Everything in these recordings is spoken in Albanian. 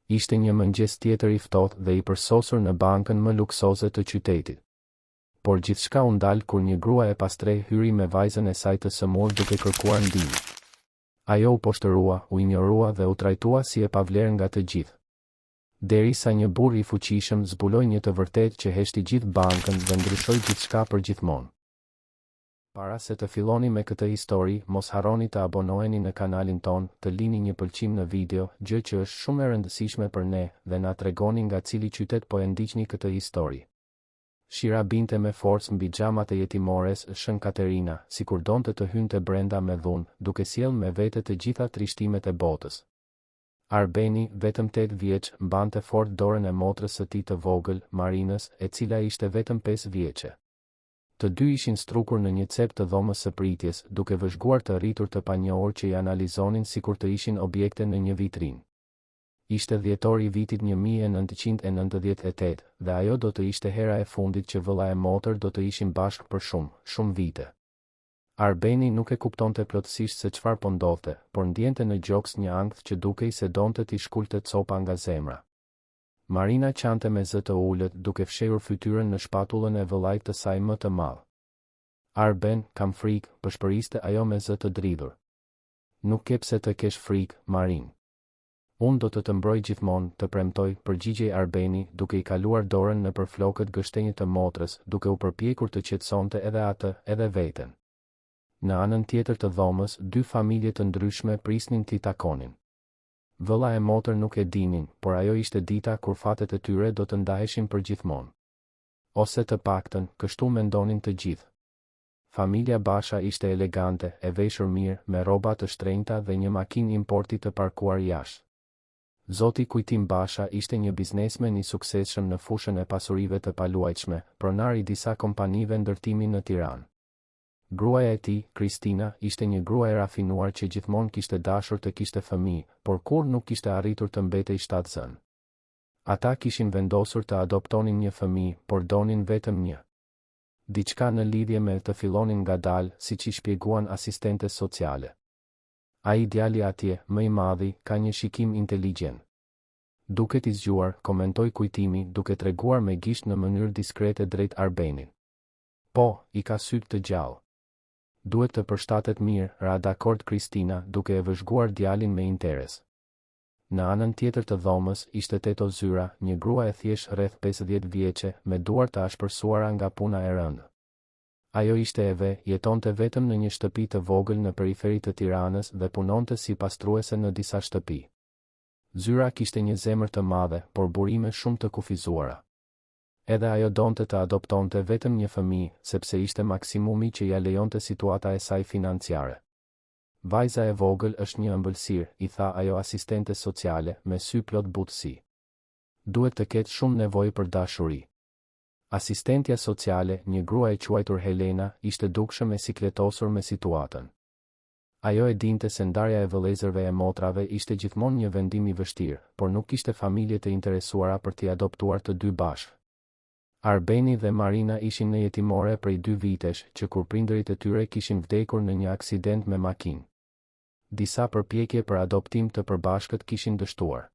Ishte një mëngjes tjetër i ftohtë dhe i përsosur në bankën më luksoze të qytetit. Por gjithçka u ndal kur një grua e pastrej hyri me vajzën e saj të sëmur duke kërkuar ndihmë. Ajo u poshtërua, u injorua dhe u trajtua si e pavlerë nga të gjithë. Derisa një burr i fuqishëm zbuloi një të vërtetë që heshti gjithë bankën dhe ndryshoi gjithçka përgjithmonë. Para se të filloni me këtë histori, mos harroni të abonoheni në kanalin ton, të lini një pëlqim në video, gjë që është shumë e rëndësishme për ne, dhe na tregoni nga cili qytet po e ndiqni këtë histori. Shira binte me forcë mbi xhamat e jetimores Shën Katerina, sikur donte të hynte brenda me dhunë, duke sjellë me vete të gjitha trishtimet e botës. Arbeni, vetëm 8 vjeç, mbante fort dorën e motrës së tij të vogël, Marinës, e cila ishte vetëm 5 vjeçe. Të dy ishin strukur në një cep të dhomës së pritjes, duke vëzhguar të rritur të panjohur që i analizonin sikur të ishin objekte në një vitrinë. Ishte dhjetor i vitit 1998 dhe ajo do të ishte hera e fundit që vëlla e motër do të ishin bashkë për shumë vite. Arbeni nuk e kuptonte plotësisht se çfarë po ndodhte, por ndjente në gjoks një ankth që dukej se donte t'i shkulte copa nga zemra. Marina qante me zë të ulët, duke fshehur fytyrën në shpatullën e vëllait të saj më të madh. Arben, kam frikë, përshpëriste ajo me zë të dridhur. Nuk ke pse të kesh frikë, Marin. Unë do të mbroj gjithmonë, të premtoj, përgjigjej Arbeni, duke i kaluar dorën nëpër flokët gështenjë të motrës, duke u përpjekur të qetësonte edhe atë, edhe veten. Në anën tjetër të dhomës, dy familje të ndryshme prisnin t'i takonin. Vëlla e motër nuk e dinin, por ajo ishte dita kur fatet e tyre do të ndaheshin përgjithmonë. Ose të paktën, kështu mendonin të gjithë. Familja Basha ishte elegante, e veshur mirë, me rroba të shtrenjta dhe një makinë importi të parkuar jashtë. Zoti Kujtim Basha ishte një biznesmen i suksesshëm në fushën e pasurive të paluajtshme, pronar i disa kompanive ndërtimi në Tiranë. Gruaja e tij, Kristina, ishte një grua e rafinuar që gjithmonë kishte dashur të kishte fëmijë, por kur nuk kishte arritur të mbetej shtatzën. Ata kishin vendosur të adoptonin një fëmijë, por donin vetëm një. Diçka në lidhje me të fillonin ngadalë, siç i shpjeguan asistentes sociale. Ai djali atje, më i madhi, ka një shikim inteligjent. Duket i zgjuar, komentoi Kujtimi, duke treguar me gisht në mënyrë diskrete drejt Arbenit. Po, i ka sytë të gjallë. Duhet të përshtatet mirë, ra dakord Kristina, duke e vëzhguar djalin me interes. Në anën tjetër të dhomës, ishte Teto Zyra, një grua e thjesht rreth 50 vjeçe, me duar të ashpërsuara nga puna e rëndë. Ajo ishte jetonte vetëm në një shtëpi të vogël në periferi të Tiranës dhe punonte si pastruese në disa shtëpi. Zyra kishte një zemër të madhe, por burime shumë të kufizuara. Edhe ajo donte të adoptonte vetëm një fëmijë, sepse ishte maksimumi që ja lejonte situata e saj financiare. Vajza e vogël është një ëmbëlsirë, i tha ajo asistente sociale, me sy plot butësi. Duhet të ketë shumë nevojë për dashuri. Asistentja sociale, një grua e quajtur Helena, ishte dukshëm e sikletosur me situatën. Ajo e dinte se ndarja e vëllezërve e motrave ishte gjithmonë një vendim i vështirë, por nuk kishte familje të interesuara për t'i adoptuar të dy bashkë. Arbeni dhe Marina ishin në jetimore prej 2 vitesh, që kur prindërit e tyre kishin vdekur në një aksident me makinë. Disa përpjekje për adoptim të përbashkët kishin dështuar.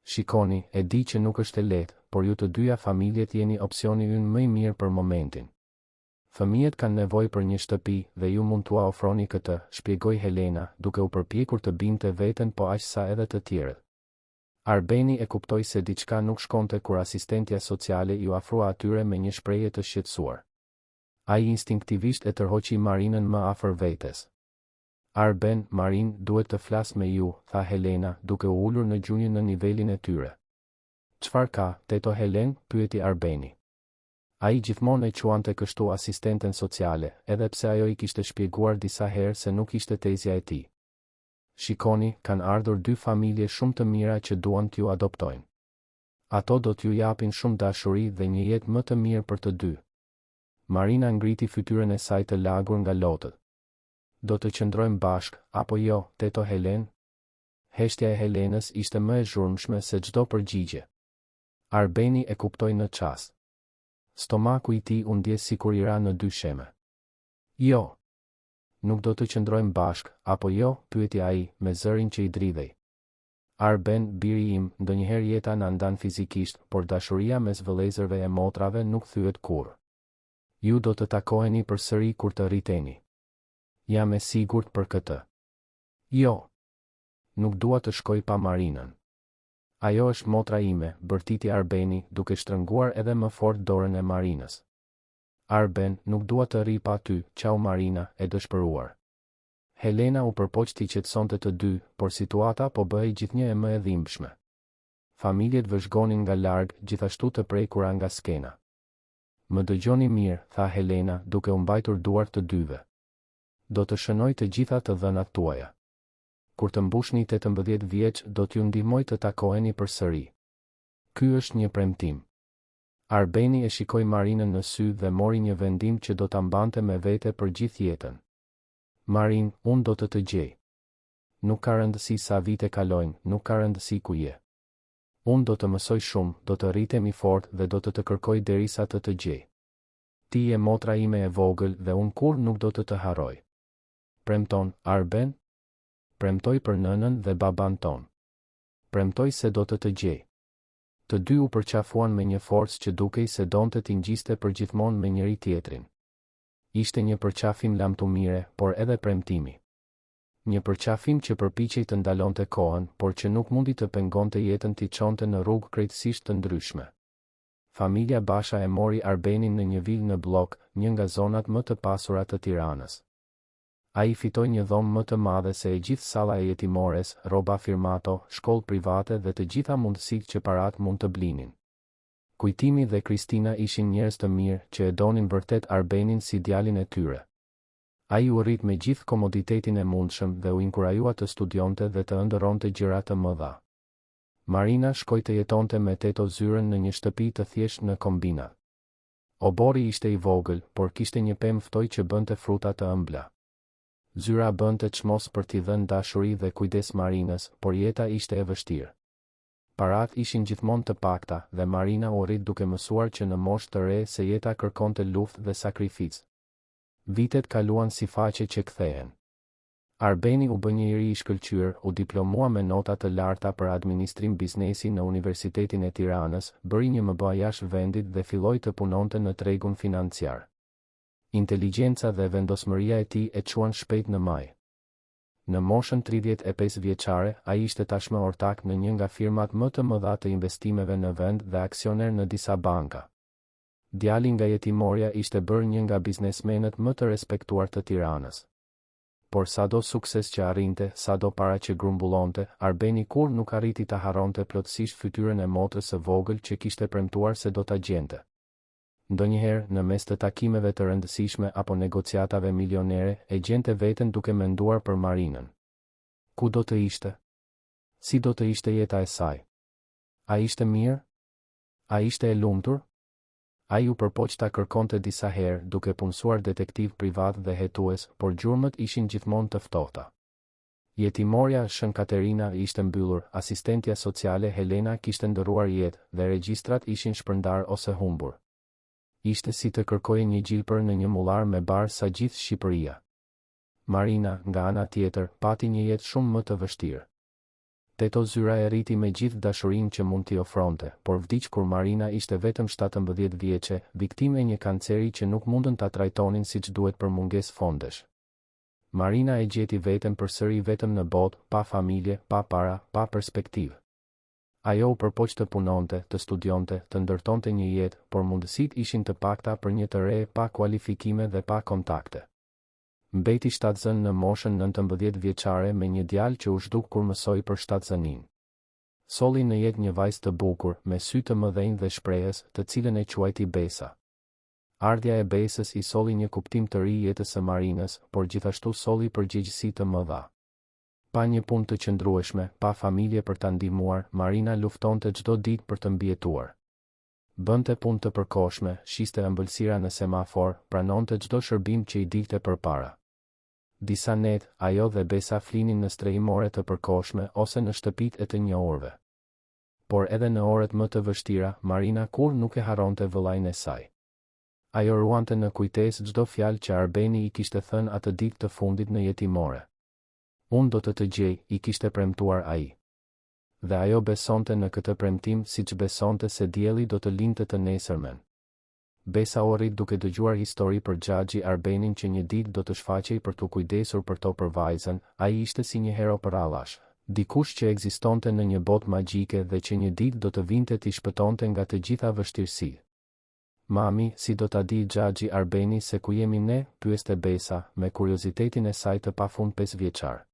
Shikoni, e di që nuk është e lehtë, por ju të dyja familjet jeni opsioni ynë më i mirë për momentin. Fëmijët kanë nevojë për një shtëpi dhe ju mund t'ua ofroni këtë, shpjegoi Helena, duke u përpjekur të binte veten po aq sa edhe të tjerët. Arbeni e kuptoi se diçka nuk shkonte kur asistentja sociale ju afrua atyre me një shprehje të shqetësuar. Ai instinktivisht e tërhoqi Marinën më afër vetes. Arben, Marin, duhet të flas me ju, tha Helena, duke u ulur në gjunjë në nivelin e tyre. Çfarë ka, Teto Helen, pyeti Arbeni. Ai gjithmonë e quante kështu asistenten sociale, edhe pse ajo I kishte shpjeguar disa herë se nuk ishte tezja e tij. Shikoni, kanë ardhur 2 familje shumë të mira që duan t'ju adoptojnë. Ato do t'ju japin shumë dashuri dhe një jetë më të mirë për të dy. Marina ngriti fytyrën e saj të lagur nga lotët. Do të qëndrojmë bashkë, apo jo, Teto Helen? Heshtja e Helenës ishte më e zhurmshme se çdo përgjigje. Arbeni e kuptoi në çast. Stomaku I tij u ndjes sikur I ra në 2 sheme. Jo. Nuk do të qëndrojmë bashkë, apo jo, pyeti ai, me zërin që I dridhej. Arben, biri im, ndonjëherë jeta na ndan fizikisht, por dashuria mes vëllezërve e motrave nuk thyet kurrë. Ju do të takoheni përsëri kur të rriteni. Jam e sigurt për këtë. Jo. Nuk dua të shkoj pa Marinën. Ajo është motra ime, bërtiti Arbeni, duke shtrënguar edhe më fort dorën e Marinës. Arben, nuk dua të rri pa ty, qau Marina, e dëshpëruar. Helena u përpoq t'i qetësonte të dy, por situata po bëhej gjithnjë e më e dhimbshme. Familjet vëzhgonin nga larg, gjithashtu të prekura nga skena. Më dëgjoni mirë, tha Helena, duke u mbajtur duart të dyve. Do të shënoj të gjitha të dhënat tuaja. Kur të mbushni 18 vjeç, do t'ju ndihmoj të takoheni përsëri. Ky është një premtim. Arbeni e shikoi Marinën në sy dhe mori një vendim që do ta mbante me vete për gjithë jetën. Marin, unë do të gjej. Nuk ka rëndësi sa vite kalojnë, nuk ka rëndësi ku je. Unë do të mësoj shumë, do të rritemi fort dhe do të kërkoj derisa të gjej. Ti je motra ime e vogël dhe unë kur nuk do të harroj. Premton, Arben? Premtoj për nënën dhe baban ton. Premtoj se do të gjej. Të dy u përqafuan me një forcë që dukej se donte t'i ngjiste përgjithmonë me njëri tjetrin. Ishte një përqafim lamtumire, por edhe premtimi. Një përqafim që përpiqej të ndalonte kohën, por që nuk mundi të pengonte jetën t'i çonte në rrugë krejtësisht të ndryshme. Familja Basha e mori Arbenin në një vilë në blok, një nga zonat më të pasura të Tiranës. Ai fitoi një dhomë më të madhe se e gjithë salla e jetimores, rroba firmato, shkollë private dhe të gjitha mundësitë që parat mund të blinin. Kujtimi dhe Kristina ishin njerëz të mirë që e donin vërtet Arbenin si djalin e tyre. Ai u rrit me gjithë komoditetin e mundshëm dhe u inkurajua të studionte dhe të ëndërronte gjëra të mëdha. Marina shkoi të jetonte me teto Zyrën në një shtëpi të thjeshtë në kombinat. Obori ishte i vogël, por kishte një pemë ftoj që bënte fruta të ëmbla. Zyra bënte çmos për t'i dhënë dashuri dhe kujdes Marinës, por jeta ishte e vështirë. Parat ishin gjithmonë të pakta dhe Marina u rrit duke mësuar që në moshë të re se jeta kërkonte luftë dhe sakrificë. Vitet kaluan si faqe që kthehen. Arbeni u bë një iri i shkëlqyer, u diplomua me nota të larta për administrim biznesi në Universitetin e Tiranës, bëri një MBA jashtë vendit dhe filloi të punonte në tregun financiar. Inteligjenca dhe vendosmëria e tij e çuan shpejt në maj. Në moshën 35 vjeçare, ai ishte tashmë ortak në një nga firmat më të mëdha të investimeve në vend dhe aksioner në disa banka. Djali nga jetimorja ishte bërë një nga biznesmenët më të respektuar të Tiranës. Por sado sukses që arrinte, sado para që grumbullonte, Arbeni kur nuk arriti ta harronte plotësisht fytyrën e motrës së vogël që kishte premtuar se do ta gjente. Ndonjëherë, në mes të takimeve të rëndësishme apo negociatave milionere, e gjente veten duke menduar për Marinën. Ku do të ishte? Si do të ishte jeta e saj? A ishte mirë? A ishte e lumtur? Ai u përpoq ta kërkonte disa herë, duke punësuar detektiv privat dhe hetues, por gjurmët ishin gjithmonë të ftohta. Jetimorja Shën Katerina ishte mbyllur, asistentja sociale Helena kishte ndërruar jetë dhe regjistrat ishin shpërndar ose humbur. Ishte si të kërkoje një gjilpër në një mullar me barë sa gjithë Shqipëria. Marina, nga ana tjetër, pati një jetë shumë më të vështirë. Teto Zyra e rriti me gjithë dashurinë që mund t'i ofronte, por vdiq kur Marina ishte vetëm 17 vjeçe, viktimë e një kanceri që nuk mundën ta trajtonin siç duhet për mungesë fondesh. Marina e gjeti veten përsëri vetëm në botë, pa familje, pa para, pa perspektivë. Ajo u përpoq të punonte, të studionte, të ndërtonte një jetë, por mundësitë ishin të pakta për një të re, pa kualifikime dhe pa kontakte. Mbeti shtatzën në moshën 19 vjeçare me një djalë që u zhduk kur mësoi për shtatzënin. Solli në jetë një vajzë të bukur, me sy të mëdhenj dhe shprehës, të cilën e quajti Besa. Ardhja e Besës i solli një kuptim të ri jetës së Marinës, por gjithashtu solli përgjegjësi të mëdha. Pa një punë të qëndrueshme, pa familje për ta ndihmuar, Marina luftonte çdo ditë për të mbijetuar. Bënte punë të përkohshme, shiste ëmbëlsira në semafor, pranonte çdo shërbim që i dilte përpara. Disa net, ajo dhe Besa flinin në strehimore të përkohshme ose në shtëpitë e të njohurve. Por edhe në orët më të vështira, Marina kur nuk e harronte vëllain e saj. Ajo ruante në kujtesë çdo fjalë që Arbeni i kishte thënë atë ditë të fundit në jetimore. Unë do të gjej, i kishte premtuar ai. Dhe ajo besonte në këtë premtim siç besonte se dielli do të lindte të nesërmen. Besa u rrit duke dëgjuar histori për Xhaxhi Arbenin që një ditë do të shfaqej për të kujdesur për to për vajzën, ai ishte si një hero për allash, dikush që ekzistonte në një botë magjike dhe që një ditë do të vinte t'i shpëtonte nga të gjitha vështirësitë. Mami, si do ta di Xhaxhi Arbeni se ku jemi ne, pyeste Besa, me kuriozitetin e saj të pafund 5 vjeçar.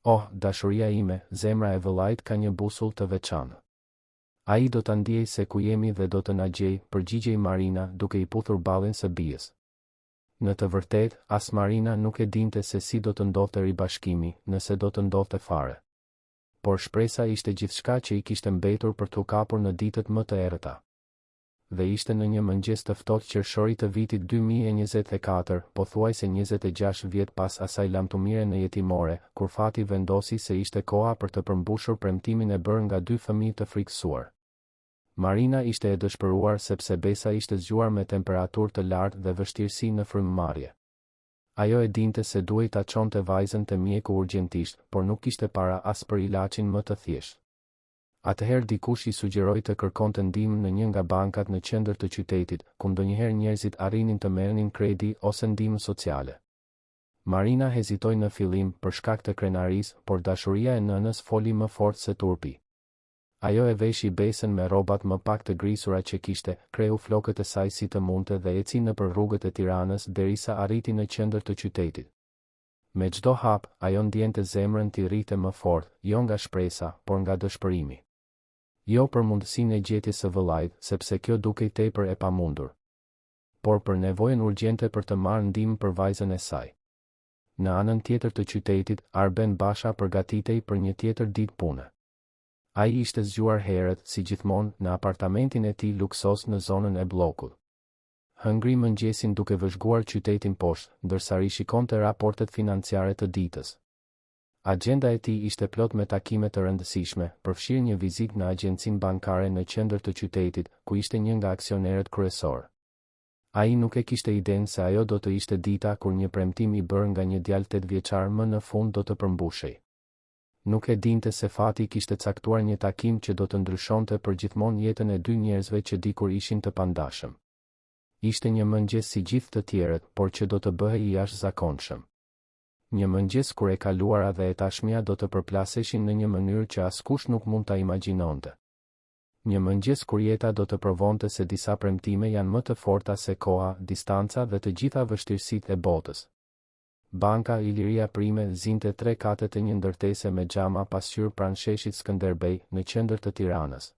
Oh, dashuria ime, zemra e vëllait ka një busull të veçantë. Ai do ta ndjej se ku jemi dhe do të na gjej, përgjigjej Marina duke i puthur ballin së bijës. Në të vërtetë, as Marina nuk e dinte se si do të ndodhte ribashkimi, nëse do të ndodhte fare. Por shpresa ishte gjithçka që i kishte mbetur për t'u kapur në ditët më të errëta. Dhe ishte në një mëngjes të ftohtë qershorit të vitit 2024, pothuajse 26 vjet pas asaj lamtumire në jetimore, kur fati vendosi se ishte koha për të përmbushur premtimin e bërë nga 2 fëmijë të frikësuar. Marina ishte e dëshpëruar sepse Besa ishte zgjuar me temperaturë të lartë dhe vështirësi në frymëmarrje. Ajo e dinte se duhej ta çonte vajzën te mjeku urgjentisht, por nuk kishte para as për ilaçin më të thjeshtë. Atëherë dikush i sugjeroi të kërkonte ndihmë në një nga bankat në qendër të qytetit, ku ndonjëherë njerëzit arrinin të merrnin kredi ose ndihmë sociale. Marina hezitoi në fillim për shkak të krenarisë, por dashuria e nënës foli më fort se turpi. Ajo e veshi Besën me rrobat më pak të grisura që kishte, kreu flokët e saj si të mundte dhe eci nëpër rrugët e Tiranës derisa arriti në qendër të qytetit. Me çdo hap, ajo ndjente zemrën t'i rrite më fort, jo nga shpresa, por nga dëshpërimi. Jo për mundësinë e gjetjes së vëllait, sepse kjo dukej tepër e pamundur, por për nevojën urgjente për të marrë ndihmë për vajzën e saj. Në anën tjetër të qytetit, Arben Basha përgatitej për një tjetër ditë pune. Ai ishte zgjuar herët, si gjithmonë, në apartamentin e tij luksos në zonën e bllokut. Hëngri mëngjesin duke vëzhguar qytetin poshtë, ndërsa rishikonte raportet financiare të ditës. Agenda e tij ishte plot me takime të rëndësishme, përfshirë një vizitë në agjencinë bankare në qendër të qytetit, ku ishte një nga aksionerët kryesor. Ai nuk e kishte idenë se ajo do të ishte dita kur një premtim i bërë nga një djalë 8 vjeçar më në fund do të përmbushej. Nuk e dinte se fati kishte caktuar një takim që do të ndryshonte përgjithmonë jetën e 2 njerëzve që dikur ishin të pandashëm. Ishte një mëngjes si gjithë të tjerët, por që do të bëhej i jashtëzakonshëm. Një mëngjes kur e kaluara dhe e tashmia do të përplaseshin në një mënyrë që askush nuk mund ta imagjinonte. Një mëngjes kur jeta do të provonte se disa premtime janë më të forta se koha, distanca dhe të gjitha vështirësitë e botës. Banka Iliria Prime zinte 3 kate të një ndërtese me xhama pasqyrë pranë sheshit Skënderbej, në qendër të Tiranës.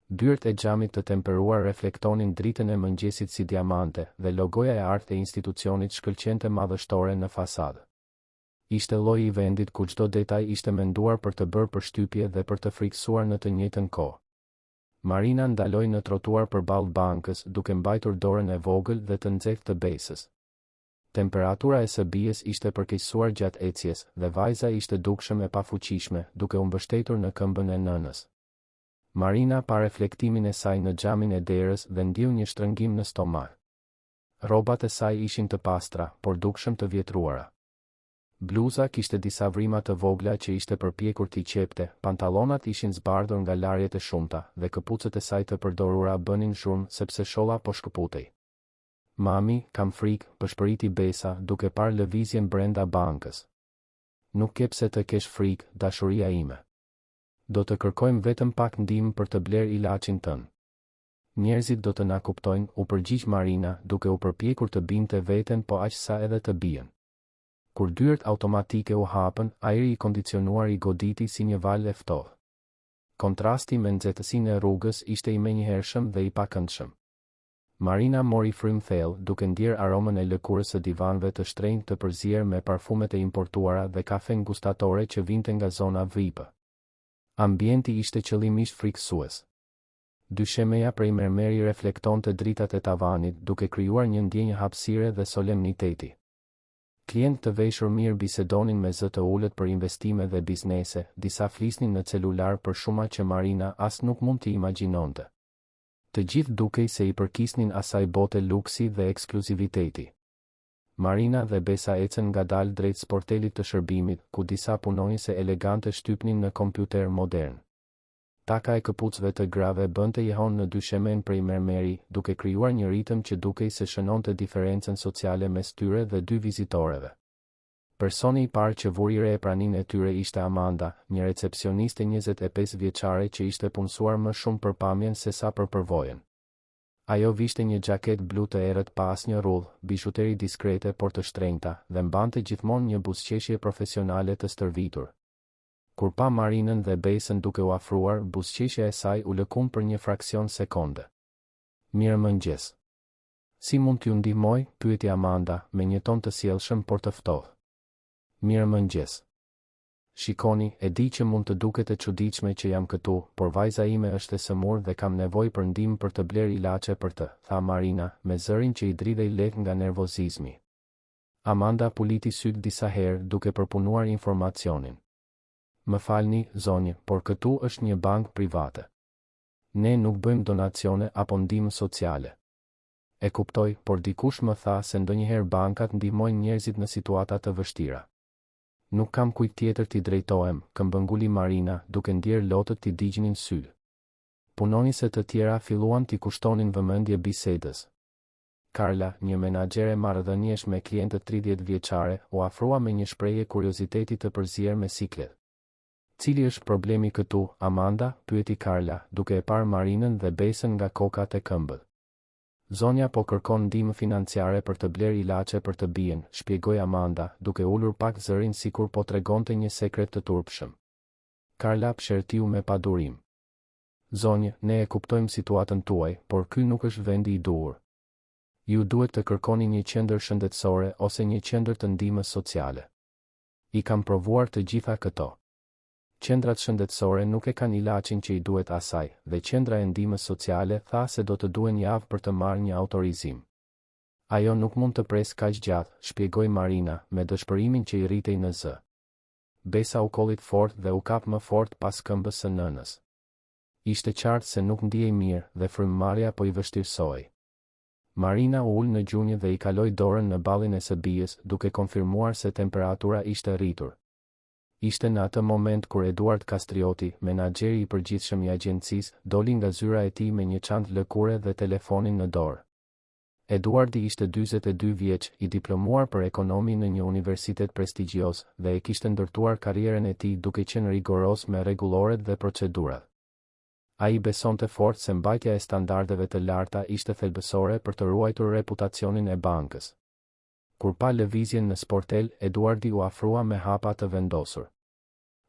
Dyert e xhamit të temperuar reflektonin dritën e mëngjesit si diamante dhe logoja e artë e institucionit shkëlqente madhështore në fasadë. Ishte lloji i vendit ku çdo detaj ishte menduar për të bërë përshtypje dhe për të frikësuar në të njëjtën kohë. Marina ndaloi në trotuar përballë bankës, duke mbajtur dorën e vogël dhe të nxehtë të Besës. Temperatura e së bijës ishte përkeqësuar gjatë ecjes dhe vajza ishte dukshëm e pafuqishme, duke u mbështetur në këmbën e nënës. Marina pa reflektimin e saj në xhamin e derës dhe ndiu një shtrëngim në stomak. Rrobat e saj ishin të pastra, por dukshëm të vjetruara. Bluza kishte disa vrima të vogla që ishte përpjekur t'i qepte, pantallonat ishin zbardhur nga larjet e shumta dhe këpucët e saj të përdorura bënin zhurmë sepse sholla po shkëputej. Mami, kam frikë, pëshpëriti Besa, duke parë lëvizjen brenda bankës. Nuk ke pse të kesh frikë, dashuria ime. Do të kërkojmë vetëm pak ndihmë për të bler ilaçin tënd. Njerëzit do të na kuptojnë, u përgjigj Marina, duke u përpjekur të binte veten po aq sa edhe të bien. Kur dyert automatike u hapën, ajri i kondicionuar i goditi si një val e ftohtë. Kontrasti me nxehtësinë e rrugës ishte i menjëhershëm dhe i pakëndshëm. Marina mori frym thellë, duke ndier aromën e lëkurës së divanëve të shtrenjtë të përzier me parfumet e importuara dhe kafen gustatore që vinte nga zona VIP. Ambienti ishte qëllimisht frikësues. Dyshemeja prej mermeri reflektonte dritat e tavanit, duke krijuar një ndjenjë hapësire dhe solemniteti. Klientë të veshur mirë bisedonin me zë të ulët për investime dhe biznese, disa flisnin në celular për shuma që Marina as nuk mund t'i imagjinonte. Të gjithë dukej se i përkisnin asaj bote luksi dhe ekskluziviteti. Marina dhe Besa ecën ngadalë drejt sportelit të shërbimit, ku disa punonjëse elegante shtypnin në kompjuter modern. Taka e këpucëve të grave bënte jehon në dyshemen prej mermeri, duke krijuar një ritëm që dukej se shënonte diferencën sociale mes tyre dhe dy vizitoreve. Personi i parë që vuri re praninë e tyre ishte Amanda, një recepcioniste 25 vjeçare që ishte punësuar më shumë për pamjen se sa për përvojën. Ajo vishte një xhaket blu të errët pa asnjë rrullë, bishuteri diskrete por të shtrenjta, dhe mbante gjithmonë një buzëqeshje profesionale të stërvitur. Kur pa Marinën dhe Besën duke u afruar, buzëqeshja e saj u lëkun për një fraksion sekonde. Mirëmëngjes. Si mund t'ju ndihmoj? Pyeti Amanda, me një ton të sjellshëm por të ftohtë. Mirëmëngjes. Shikoni, e di që mund të duket e çuditshme që jam këtu, por vajza ime është e sëmurë dhe kam nevojë për ndihmë për të bler ilaçe për të, tha Marina, me zërin që i dridhej lehtë nga nervozizmi. Amanda puliti syt disa herë duke përpunuar informacionin. Më falni, zonjë, por këtu është një bankë private. Ne nuk bëjmë donacione apo ndihmë sociale. E kuptoj, por dikush më tha se ndonjëherë bankat ndihmojnë njerëzit në situata të vështira. Nuk kam kujt tjetër t'i drejtohem, këmbënguli Marina, duke ndjer lotët t'i digjnin sy. Punonjëse të tjera filluan t'i kushtonin vëmendje bisedës. Carla, një menaxhere marrëdhëniesh me klientë 30 vjeçare, u afrua me një shprehje kurioziteti të përzier me siklet. Cili është problemi këtu, Amanda? Pyeti Carla, duke e parë Marinën dhe Besën nga kokat e këmbët. Zonja po kërkon ndihmë financiare për të bler ilaçe për të bien, shpjegoi Amanda, duke ulur pak zërin sikur po tregonte një sekret të turpshëm. Carla pshertiu me padurim. Zonjë, ne e kuptojmë situatën tuaj, por ky nuk është vendi i duhur. Ju duhet të kërkoni një qendër shëndetësore ose një qendër të ndihmës sociale. I kam provuar të gjitha këto. Qendrat shëndetësore nuk e kanë ilaçin që i duhet asaj, dhe qendra e ndihmës sociale tha se do të duhen javë për të marrë një autorizim. Ajo nuk mund të presë kaq gjatë, shpjegoi Marina, me dëshpërimin që i rritej në zë. Besa u kollit fort dhe u kap më fort pas këmbës së nënës. Ishte qartë se nuk ndihej mirë dhe frymëmarrja po i vështirësoi. Marina u ul në gjunjë dhe i kaloi dorën në ballin e së bijës, duke konfirmuar se temperatura ishte rritur. Ishte në atë moment kur Eduard Kastrioti, menaxheri i përgjithshëm i agjencisë, doli nga zyra e tij me një çantë lëkure dhe telefonin në dorë. Eduardi ishte 42 vjeç, i diplomuar për ekonomi në një universitet prestigjioz dhe e kishte ndërtuar karrierën e tij duke qenë rigoros me rregulloret dhe procedurat. Ai besonte fort se mbajtja e standardeve të larta ishte thelbësore për të ruajtur reputacionin e bankës. Kur pa lëvizjen në sportel, Eduardi u afrua me hapa të vendosur.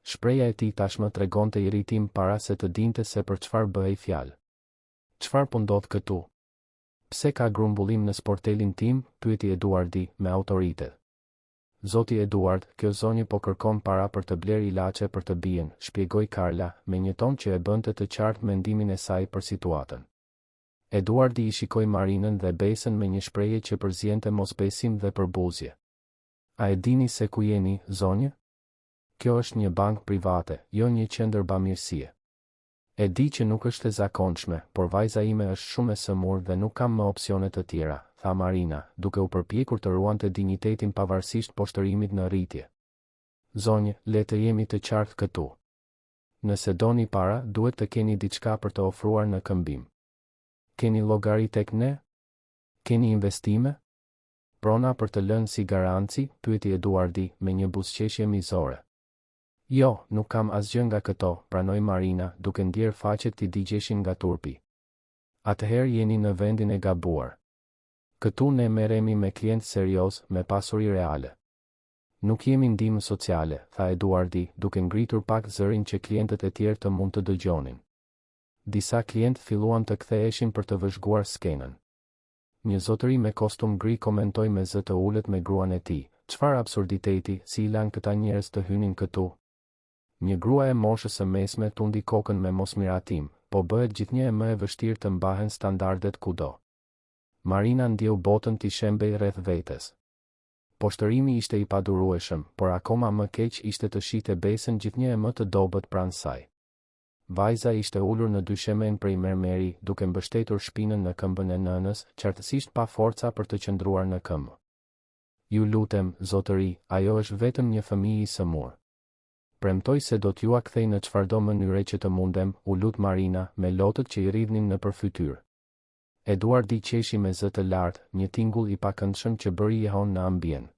Shpreja e tij tashmë tregonte irritim para se të dinte se për çfarë bëhej fjalë. Çfarë po ndodh këtu? Pse ka grumbullim në sportelin tim? Pyeti Eduardi me autoritet. Zoti Eduard, kjo zonjë po kërkon para për të bler ilaçe për të bien, shpjegoi Carla, me një ton që e bënte të qartë mendimin e saj për situatën. Eduardi i shikoi Marinën dhe Besën me një shprehje që përziente mosbesim dhe përbuzje. A e dini se ku jeni, zonjë? Kjo është një bankë private, jo një qendër bamirësie. E di që nuk është e zakonshme, por vajza ime është shumë e sëmurë dhe nuk kam më opsione të tjera, tha Marina, duke u përpjekur të ruante dinjitetin pavarësisht poshtërimit në rritje. Zonjë, le të jemi të qartë këtu. Nëse doni para, duhet të keni diçka për të ofruar në këmbim. Keni llogari tek ne? Keni investime? Prona për të lënë si garanci? Pyeti Eduardi me një buzëqeshje mizore. Jo, nuk kam asgjë nga këto, pranoi Marina, duke ndjer faqet t'i digjeshin nga turpi. Atëherë jeni në vendin e gabuar. Këtu ne merremi me klientë serioz, me pasuri reale. Nuk jemi ndihmë sociale, tha Eduardi, duke ngritur pak zërin që klientët e tjerë të mund të dëgjonin. Disa klientë filluan të ktheheshin për të vëzhguar skenën. Një zotëri me kostum gri komentoi me zë të ulët me gruan e tij. Çfarë absurditeti, si i lan këta njerëz të hynin këtu? Një grua e moshës së mesme tundi kokën me mosmiratim, po bëhet gjithnjë më e vështirë të mbahen standardet kudo. Marina ndjeu botën t'i shembej rreth vetes. Poshtërimi ishte i padurueshëm, por akoma më keq ishte të shihte Besën gjithnjë më të dobët pranë saj. Vajza ishte ulur në dyshemen prej mermeri, duke mbështetur shpinën në këmbën e nënës, qartësisht pa forca për të qëndruar në këmbë. Ju lutem, zotëri, ajo është vetëm një fëmijë i sëmurë. Premtoj se do t'ju a kthej në çfarëdo mënyre që të mundem, u lut Marina, me lotët që i rridhnin nëpër fytyrë. Eduardi qeshi me zë të lartë, një tingull i pakëndshëm që bëri jehon në ambient.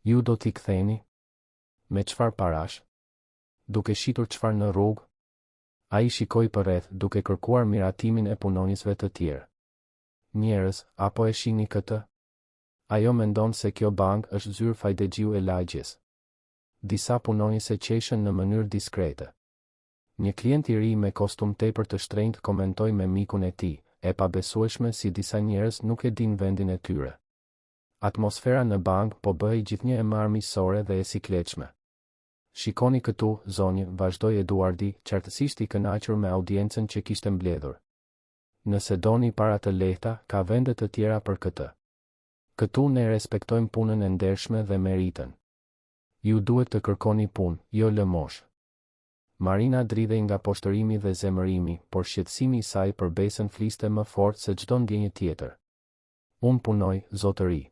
Ju do t'i ktheni? Me çfarë parash? Duke shitur çfarë në rrugë? Ai shikoi përreth, duke kërkuar miratimin e punonjësve të tjerë. Njerëz, apo e shihni këtë? Ajo mendon se kjo bankë është zyrë Fajdexhiu e lagjes. Disa punonjëse qeshën në mënyrë diskrete. Një klient i ri me kostum tepër të shtrenjtë komentoi me mikun e tij, e pabesueshme si disa njerëz nuk e din vendin e tyre. Atmosfera në bankë po bëhej gjithnjë e marrëmiqësore dhe e sikletshme. Shikoni këtu, zonjë, vazhdoi Eduardi, qartësisht i kënaqur me audiencën që kishte mbledhur. Nëse doni para të lehta, ka vende të tjera për këtë. Këtu ne respektojmë punën e ndershme dhe meritën. Ju duhet të kërkoni punë, jo lëmosh. Marina dridhej nga poshtërimi dhe zemërimi, por shqetësimi i saj për besën fliste më fort se çdo ndjenjë tjetër. Unë punoj, zotëri.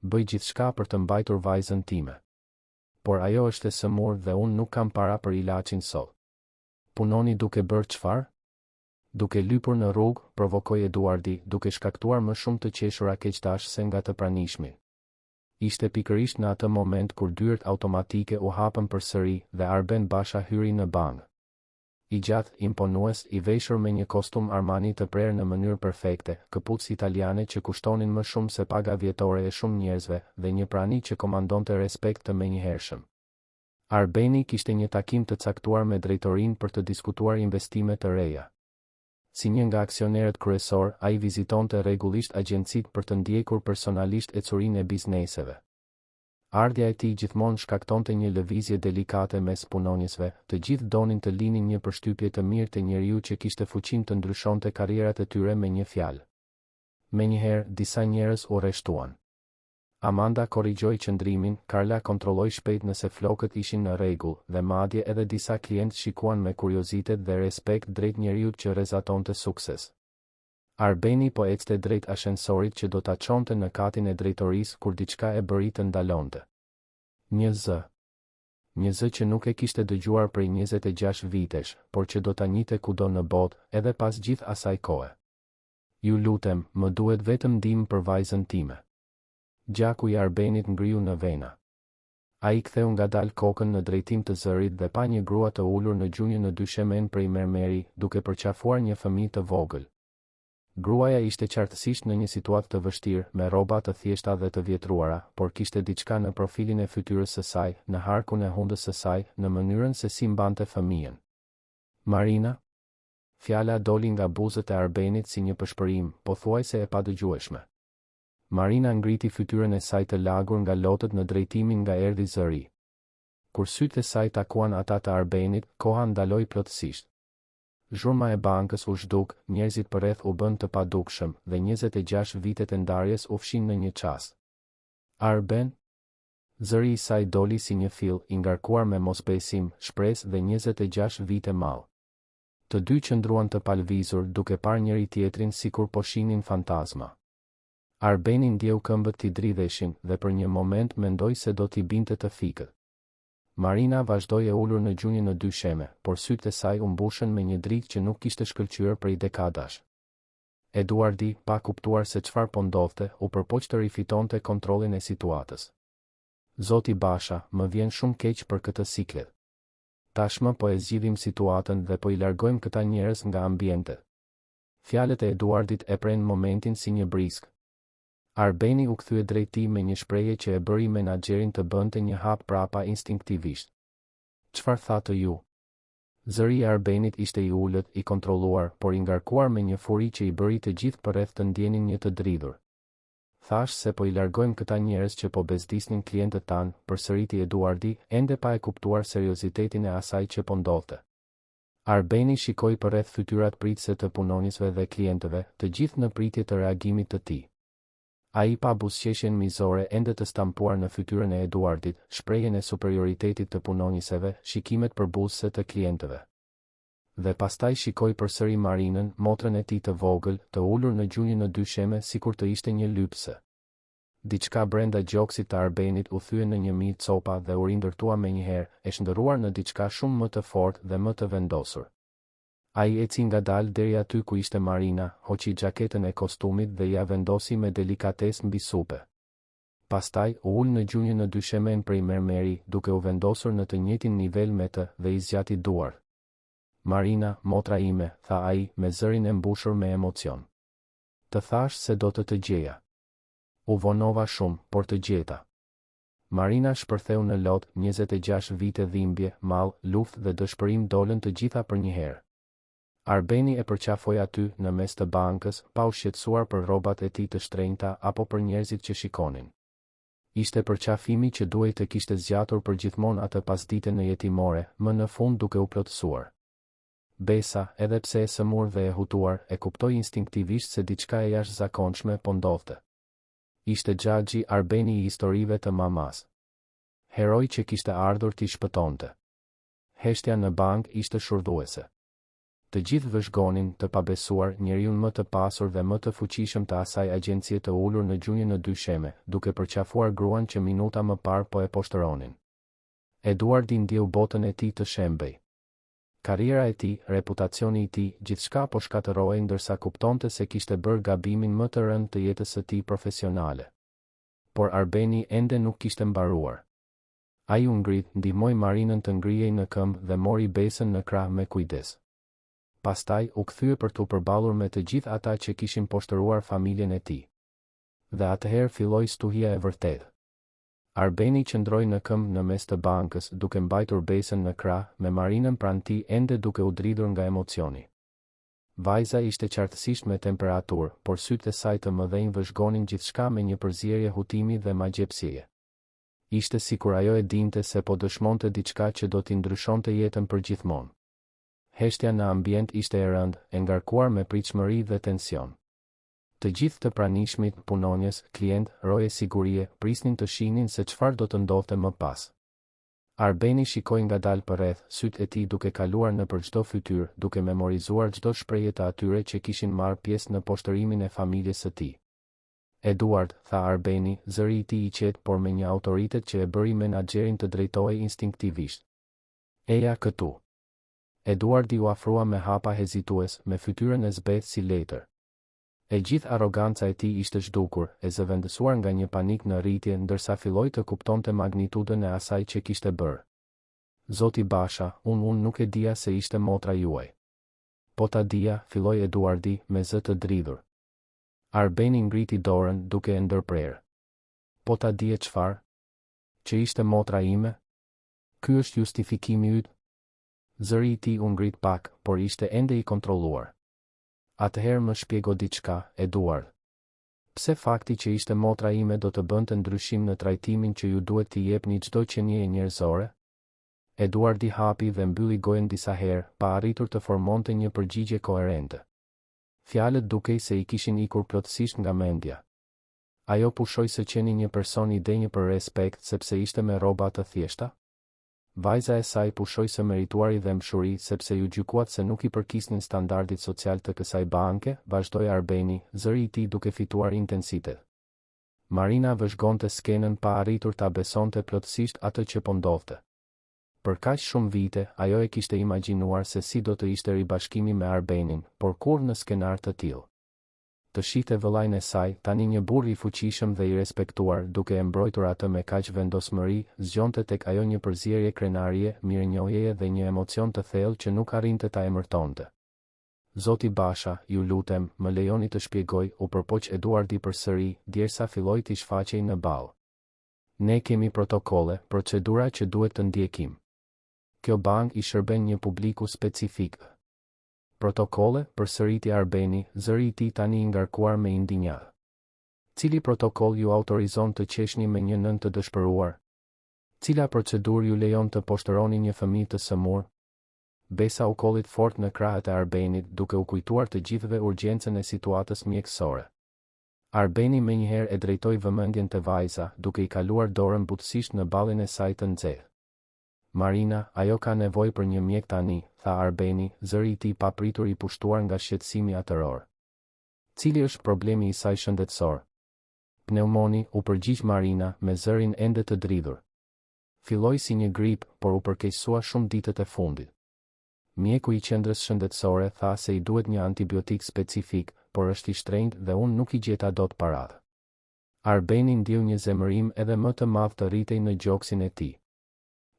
Bëj gjithçka për të mbajtur vajzën time. Por ajo është e sëmurë dhe unë nuk kam para për ilaçin sot. Punoni duke bërë çfarë? Duke lypur në rrugë, provokoi Eduardi, duke shkaktuar më shumë të qeshura keqtash se nga të pranishmi. Ishte pikërisht në atë moment kur dyert automatike u hapën përsëri dhe Arben Basha hyri në bankë. I gjatë, imponues, i veshur me një kostum Armani të prerë në mënyrë perfekte, këpucë italiane që kushtonin më shumë se paga vjetore e shumë njerëzve, dhe një prani që komandonte respekt të menjëhershëm. Arbeni kishte një takim të caktuar me drejtorinë për të diskutuar investime të reja. Si një nga aksionerët kryesor, ai vizitonte rregullisht agjencitë për të ndjekur personalisht ecurinë e bizneseve. Ardhja e tij gjithmonë shkaktonte një lëvizje delikate mes punonjësve, të gjithë donin të linin një përshtypje të mirë të njeriu që kishte fuqinë të ndryshonte karrierat e tyre me një fjalë. Menjëherë, disa njerëz u rreshtuan. Amanda korrigjoi qëndrimin, Carla kontrolloi shpejt nëse flokët ishin në rregull, dhe madje edhe disa klientë shikuan me kuriozitet dhe respekt drejt njeriut që rrezatonte sukses. Arbeni po ecte drejt ashensorit që do ta çonte në katin e drejtorisë kur diçka e bëri të ndalonte. Një zë që nuk e kishte dëgjuar prej 26 vitesh, por që do ta njihte kudo në botë, edhe pas gjithë asaj kohe. Ju lutem, më duhet vetëm ndihmë për vajzën time. Gjaku i Arbenit ngriu në vena. Ai ktheu ngadalë kokën në drejtim të zërit dhe pa një grua të ulur në gjunjë në dyshemen prej mermeri, duke përqafuar një fëmijë të vogël. Gruaja ishte qartësisht në një situatë të vështirë, me rroba të thjeshta dhe të vjetruara, por kishte diçka në profilin e fytyrës së saj, në harkun e hundës së saj, në mënyrën se si mbante fëmijën. Marina? Fjala doli nga buzët e Arbenit si një pëshpërim, pothuajse e padëgjueshme. Marina ngriti fytyrën e saj të lagur nga lotët në drejtimin nga erdhi zëri. Kur sytë e saj takuan ata të Arbenit, koha ndaloi plotësisht. Zhurma e bankës u zhduk, njerëzit përreth u bën të padukshëm dhe 26 vitet e ndarjes u fshin në një çast. Arben? Zëri i saj doli si një fill, i ngarkuar me mosbesim, shpresë dhe 26 vite mall. Të dy qëndruan të palvizur duke parë njëri tjetrin sikur po shihnin fantazma. Arbeni ndjeu këmbët t'i dridheshin dhe për një moment mendoi se do t'i binte të fikët. Marina vazhdoi e ulur në gjunjë në dysheme, por sytë e saj u mbushën me një dritë që nuk kishte shkëlqyer prej dekadash. Eduardi, pa kuptuar se çfarë po ndodhte, u përpoq të rifitonte kontrollin e situatës. Zoti Basha, më vjen shumë keq për këtë siklet. Tashmë po e zgjidhim situatën dhe po i largojmë këta njerëz nga ambientet. Fjalët e Eduardit e prenë momentin si një brisk. Arbeni u kthye drejt tij me një shprehje që e bëri menaxherin të bënte një hap prapa instinktivisht. Çfarë thatë ju? Zëri i Arbenit ishte i ulët, i kontrolluar, por i ngarkuar me një furi që i bëri të gjithë përreth të ndjenin një të dridhur. Thash se po i largojmë këta njerëz që po bezdisnin klientët tanë, përsëriti Eduardi, ende pa e kuptuar seriozitetin e asaj që po ndodhte. Arbeni shikoi përreth fytyrat pritëse të punonjësve dhe klientëve, të gjithë në pritje të reagimit të tij. Ai pa buzëqeshjen mizore ende të stampuar në fytyrën e Eduardit, shprehjen e superioritetit të punonjësve, shikimet përbuzëse të klientëve. Dhe pastaj shikoi përsëri Marinën, motrën e tij të vogël, të ulur në gjunjë në dysheme sikur të ishte një lypse. Diçka brenda gjoksit të Arbenit u thye në një mijë copa dhe u rindërtua menjëherë, e shndërruar në diçka shumë më të fortë dhe më të vendosur. Ai eci ngadalë deri aty ku ishte Marina, hoqi xhaketën e kostumit dhe ja vendosi me delikatesë mbi supe. Pastaj u ul në gjunjë në dyshemen prej mermeri, duke u vendosur në të njëjtin nivel me të dhe i zgjati duar. Marina, motra ime, tha ai, me zërin e mbushur me emocion. Të thash se do të gjeja. U vonova shumë, por të gjeta. Marina shpërtheu në lot, 26 vite dhimbje, mall, luftë dhe dëshpërim dolën të gjitha për një herë. Arbeni e përqafoi aty, në mes të bankës, pa u shqetësuar për rrobat e tij të shtrenjta apo për njerëzit që shikonin. Ishte përqafimi që duhej të kishte zgjatur përgjithmonë atë pasdite në jetimore, më në fund duke u plotësuar. Besa, edhe pse e sëmur dhe e hutuar, e kuptoi instinktivisht se diçka e jashtëzakonshme po ndodhte. Ishte Xhaxhi Arbeni i historive të mamas. Heroi që kishte ardhur t'i shpëtonte. Heshtja në bank ishte shurdhuese. Të gjithë vëzhgonin, të pabesuar, njeriun më të pasur dhe më të fuqishëm të asaj agjencie të ulur në gjunjë në dysheme, duke përqafuar gruan që minuta më parë po e poshtëronin. Eduardi ndjeu botën e tij të shembej. Karriera e tij, reputacioni i tij, gjithçka po shkatërrohej ndërsa kuptonte se kishte bërë gabimin më të rënd të jetës së tij profesionale. Por Arbeni ende nuk kishte mbaruar. Ai u ngrit, ndihmoi Marinën të ngrihej në këmbë dhe mori besën në krah me kujdes. Pastaj u kthye për t'u përballur me të gjithë ata që kishin poshtëruar familjen e tij. Dhe atëherë filloi stuhia e vërtetë. Arbeni qëndroi në këmbë në mes të bankës, duke mbajtur besën në krah, me Marinën pranë tij ende duke u dridhur nga emocioni. Vajza ishte qartësisht me temperaturë, por sytë e saj të mëdhenj vëzhgonin gjithçka me një përzierje hutimi dhe magjepsieje. Ishte sikur ajo e dinte se po dëshmonte diçka që do t'i ndryshonte jetën përgjithmonë. Heshtja në ambient ishte e rëndë, e ngarkuar me pritshmëri dhe tension. Të gjithë të pranishmit, punonjës, klient, roje sigurie, prisnin të shihnin se çfarë do të ndodhte më pas. Arbeni shikoi ngadalë përreth, sytë e tij duke kaluar nëpër çdo fytyrë, duke memorizuar çdo shprehje të atyre që kishin marrë pjesë në poshtërimin e familjes së tij. Eduard, tha Arbeni, zëri i tij i qetë por me një autoritet që e bëri menaxherin të drejtohej instinktivisht. Eja këtu. Eduardi u afrua me hapa hezitues, me fytyrën e zbehtë si letër. E gjithë arroganca e tij ishte zhdukur, e zëvendësuar nga një panik në rritje ndërsa filloi të kuptonte magnitudën e asaj që kishte bërë. Zoti Basha, unë nuk e dija se ishte motra juaj. Po ta dija, filloi Eduardi me zë të dridhur. Arbeni ngriti dorën duke e ndërprerë. Po ta dije çfarë? Që ishte motra ime? Ky është justifikimi yt? Zëri i tij u ngrit pak, por ishte ende i kontrolluar. Atëherë më shpjego diçka, Eduard. Pse fakti që ishte motra ime do të bënte ndryshim në trajtimin që ju duhet t'i jepni çdo qenie njerëzore? Eduardi hapi dhe mbylli gojen disa herë, pa arritur të formonte një përgjigje koherente. Fjalët dukej se i kishin ikur plotësisht nga mendja. Ajo pushoi se qeni një person i denjë për respekt sepse ishte me rroba të thjeshta? Vajza e saj pushoi së merituari dhe mshuri sepse ju gjykuat se nuk i përkisnin standardit social të kësaj banke, vazhdoi Arbeni, zëri i tij duke fituar intensitet. Marina vëzhgonte skenën pa arritur ta besonte plotësisht atë që po ndodhte. Për kaq shumë vite, ajo e kishte imagjinuar se si do të ishte ribashkimi me Arbenin, por kur në skenar të tillë. Të shihte vëllain e saj, tani një burr i fuqishëm dhe i respektuar, duke e mbrojtur atë me kaq vendosmëri, zgjonte tek ajo një përzierje krenarie, mirënjohjeje dhe një emocion të thellë që nuk arrinte ta emërtonte. Zoti Basha, ju lutem, më lejoni të shpjegoj, u përpoq Eduardi përsëri, derisa filloi t'i shfaqej në ball. Ne kemi protokolle, procedura që duhet të ndjekim. Kjo bank i shërben një publiku specifik. Protokolle, përsëriti Arbeni, zëri i tij tani i ngarkuar me indinjad. Cili protokoll ju autorizon të qeshni me një nën të dëshpëruar? Cila procedurë ju lejon të poshtëroni një fëmijë të sëmur? Besa u kollit fort në krahët e Arbenit, duke u kujtuar të gjithëve urgjencën e situatës mjekësore. Arbeni menjëherë e drejtoi vëmendjen te vajza, duke i kaluar dorën butësisht në ballin e saj të nxehtë. Marina, ajo ka nevojë për një mjek tani, tha Arbeni, zëri i tij papritur i pushtuar nga shqetësimi atëror. Cili është problemi i saj shëndetësor? Pneumoni, u përgjigj Marina me zërin ende të dridhur. Filloi si një grip, por u përkeqësua shumë ditët e fundit. Mjeku i qendrës shëndetësore tha se i duhet një antibiotik specifik, por është i shtrenjtë dhe unë nuk i gjeta dot paratë. Arbeni ndjeu një zemërim edhe më të madh të rritej në gjoksin e tij.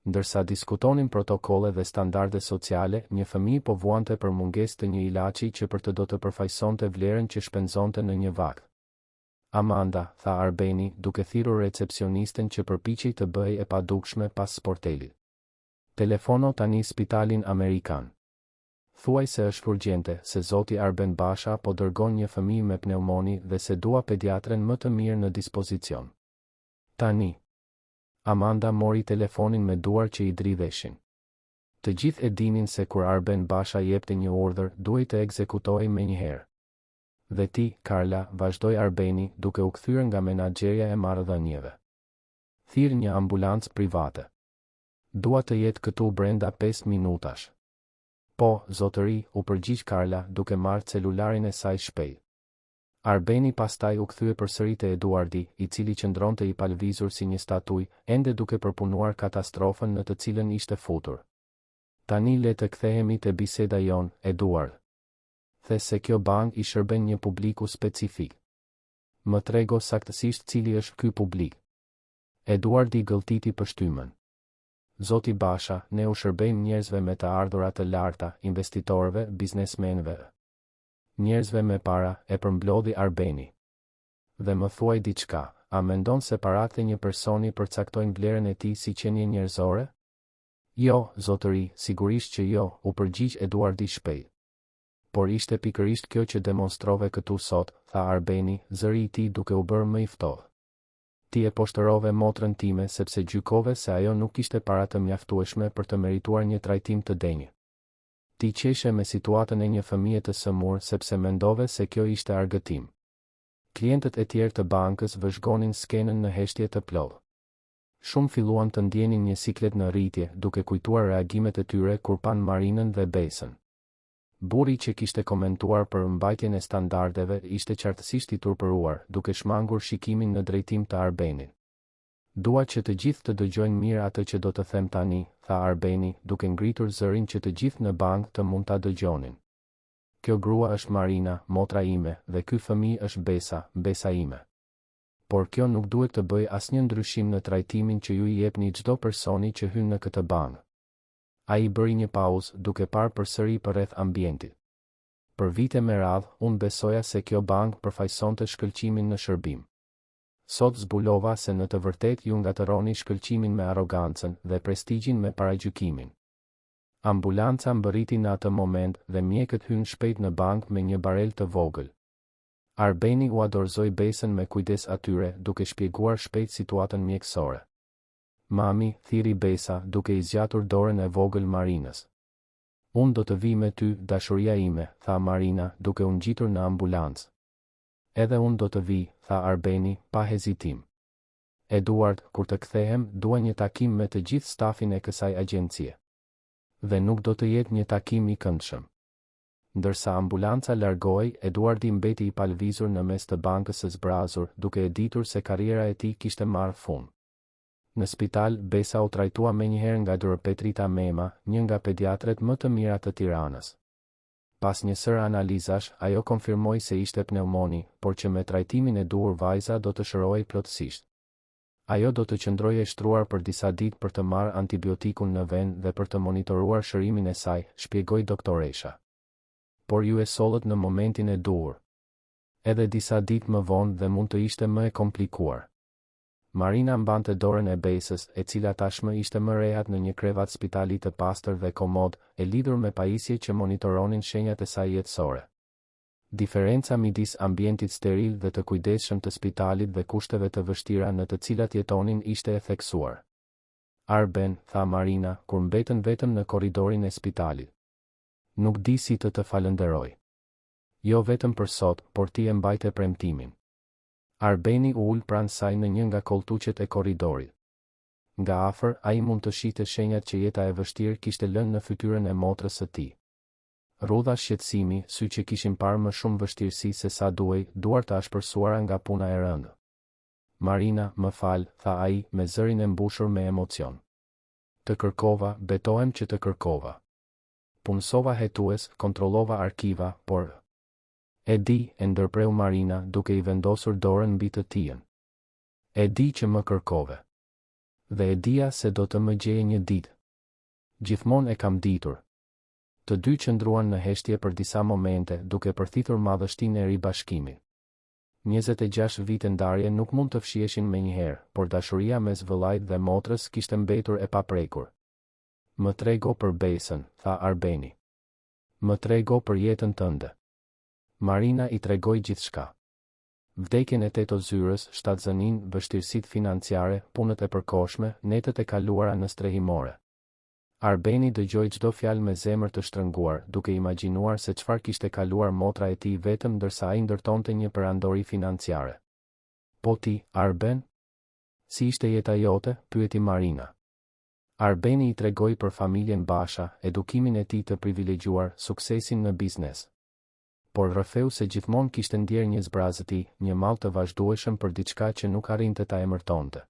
Ndërsa diskutonin protokolle dhe standarde sociale, një fëmijë po vuante për mungesë të një ilaçi që për të do të përfaqësonte vlerën që shpenzonte në një vakt. Amanda, tha Arbeni, duke thirrur recepcionisten që përpiqej të bëhej e padukshme pas sportelit. Telefono tani spitalin amerikan. Thuaj se është urgjente, se zoti Arben Basha po dërgon një fëmijë me pneumoni dhe se dua pediatren më të mirë në dispozicion. Tani. Amanda mori telefonin me duar që i dridheshin. Të gjithë e dinin se kur Arben Basha jepte një urdhër, duhej të ekzekutohej menjëherë. Dhe ti, Karla, vazhdoi Arbeni, duke u kthyer nga menaxherja e marrëdhënieve. Thirr një ambulancë private. Dua të jetë këtu brenda 5 minutash. Po, zotëri, u përgjigj Karla, duke marrë celularin e saj shpejt. Arbeni pastaj u kthye përsëri te Eduardi, i cili qëndronte i palvizur si një statuj, ende duke përpunuar katastrofën në të cilën ishte futur. Tani le të kthehemi te biseda jon, Eduard. The se kjo bank i shërben një publiku specifik. Më trego saktësisht cili është ky publik. Eduardi gëlltiti pështymën. Zoti Basha, ne u shërbejmë njerëzve me të ardhurat të larta, investitorëve, biznesmenëve. Njerëzve me para, e përmblodhi Arbeni. Dhe më thuaj diçka, a mendon se paratë e një personi përcaktojnë vlerën e tij si qenie njerëzore? Jo, zotëri, sigurisht që jo, u përgjigj Eduardi shpejt. Por ishte pikërisht kjo që demonstrove këtu sot, tha Arbeni, zëri i tij duke u bërë më i ftohtë. Ti e poshtërove motrën time sepse gjykove se ajo nuk ishte para të mjaftueshme për të merituar një trajtim të denjë. Ti qeshe me situatën e një fëmije të sëmur sepse mendove se kjo ishte argëtim. Klientët e tjerë të bankës vëzhgonin skenën në heshtje të plodh. Shumë filluan të ndjenin një siklet në rritje, duke kujtuar reagimet e tyre kur pan Marinën dhe Besën. Burri që kishte komentuar për mbajtjen e standardeve ishte qartësisht i turpëruar, duke shmangur shikimin në drejtim të Arbenit. Dua që të gjithë të dëgjojnë mirë atë që do të them tani, tha Arbeni, duke ngritur zërin që të gjithë në bank të mund ta dëgjonin. Kjo grua është Marina, motra ime, dhe ky fëmijë është Besa, Besa ime. Por kjo nuk duhet të bëjë asnjë ndryshim në trajtimin që ju i jepni çdo personi që hyn në këtë bank. Ai bëri një pauzë, duke parë përsëri përreth ambientit. Për vite me radhë, unë besoja se kjo bank përfaqësonte shkëlqimin në shërbim. Sot zbulova se në të vërtet ju ngatëroni shkëlqimin me arrogancën dhe prestigjin me paragjykimin. Ambulanca mbërriti në atë moment dhe mjekët hynë shpejt në bank me një barel të vogël. Arbeni u adorzoi Besën me kujdes atyre, duke shpjeguar shpejt situatën mjekësore. Mami, thiri Besa, duke i zgjatur dorën e vogël Marinës. Unë do të vi me ty, dashuria ime, tha Marina, duke u ngjitur në ambulancë. Edhe unë do të vi, tha Arbeni, pa hezitim. Eduard, kur të kthehem, dua një takim me të gjithë stafin e kësaj agjencie. Dhe nuk do të jetë një takim i këndshëm. Ndërsa ambulanca largohej, Eduardi mbeti i palvizur në mes të bankës së zbrazur, duke e ditur se karriera e tij kishte marrë fund. Në spital, Besa u trajtua menjëherë nga Dr. Petrita Mema, një nga pediatret më të mira të Tiranës. Pas një sër analizash, ajo konfirmoi se ishte pneumoni, por që me trajtimin e duhur vajza do të shërohej plotësisht. Ajo do të qëndrojë e shtruar për disa ditë për të marrë antibiotikun në vend dhe për të monitoruar shërimin e saj, shpjegoi doktoresha. Por ju e sollët në momentin e duhur. Edhe disa ditë më vonë dhe mund të ishte më e komplikuar. Marina mbante dorën e Besës, e cila tashmë ishte më rehat në një krevat spitali të pastër dhe komod, e lidhur me pajisje që monitoronin shenjat e saj jetësore. Diferenca midis ambientit steril dhe të kujdesshëm të spitalit dhe kushteve të vështira në të cilat jetonin ishte e theksuar. Arben, tha Marina, kur mbetën vetëm në korridorin e spitalit. Nuk di si të falënderoj. Jo vetëm për sot, por ti e mbajte premtimin. Arbeni u ul pranë saj në një nga koltuqet e korridorit. Nga afër, ai mund të shihte shenjat që jeta e vështirë kishte lënë në fytyrën e motrës së tij. Rrudha shqetësimi, sy që kishin parë më shumë vështirësi se sa duhej, duart të ashpërsuara nga puna e rëndë. Marina, më fal, tha ai, me zërin e mbushur me emocion. Të kërkova, betohem që të kërkova. Punësova hetues, kontrollova arkiva, por... E di, e ndërpreu Marina, duke i vendosur dorën mbi të tijën. E di që më kërkove. Dhe e dija se do të më gjeje një ditë. Gjithmonë e kam ditur. Të dy qëndruan në heshtje për disa momente, duke përthitur madhështinë e ribashkimit. 26 vite ndarje nuk mund të fshieshin me njëherë, por dashuria mes vëllait dhe motrës kishte mbetur e paprekur. Më trego për besën, tha Arbeni. Më trego për jetën tënde. Marina i tregoi gjithçka. Vdekjen e Teto Zyrës, shtatzënin, vështirësitë financiare, punët e përkohshme, netët e kaluara në strehimore. Arbeni dëgjoi çdo fjalë me zemër të shtrënguar, duke imagjinuar se çfarë kishte kaluar motra e tij vetëm ndërsa ai ndërtonte një perandori financiare. Po ti, Arben? Si ishte jeta jote? Pyeti Marina. Arbeni i tregoi për familjen Basha, edukimin e tij të privilegjuar, suksesin në biznes. Por rrëfeu se gjithmonë kishte ndjer një zbrazë ti, një mall të vazhdueshëm për diçka që nuk arrinte ta emërtonte.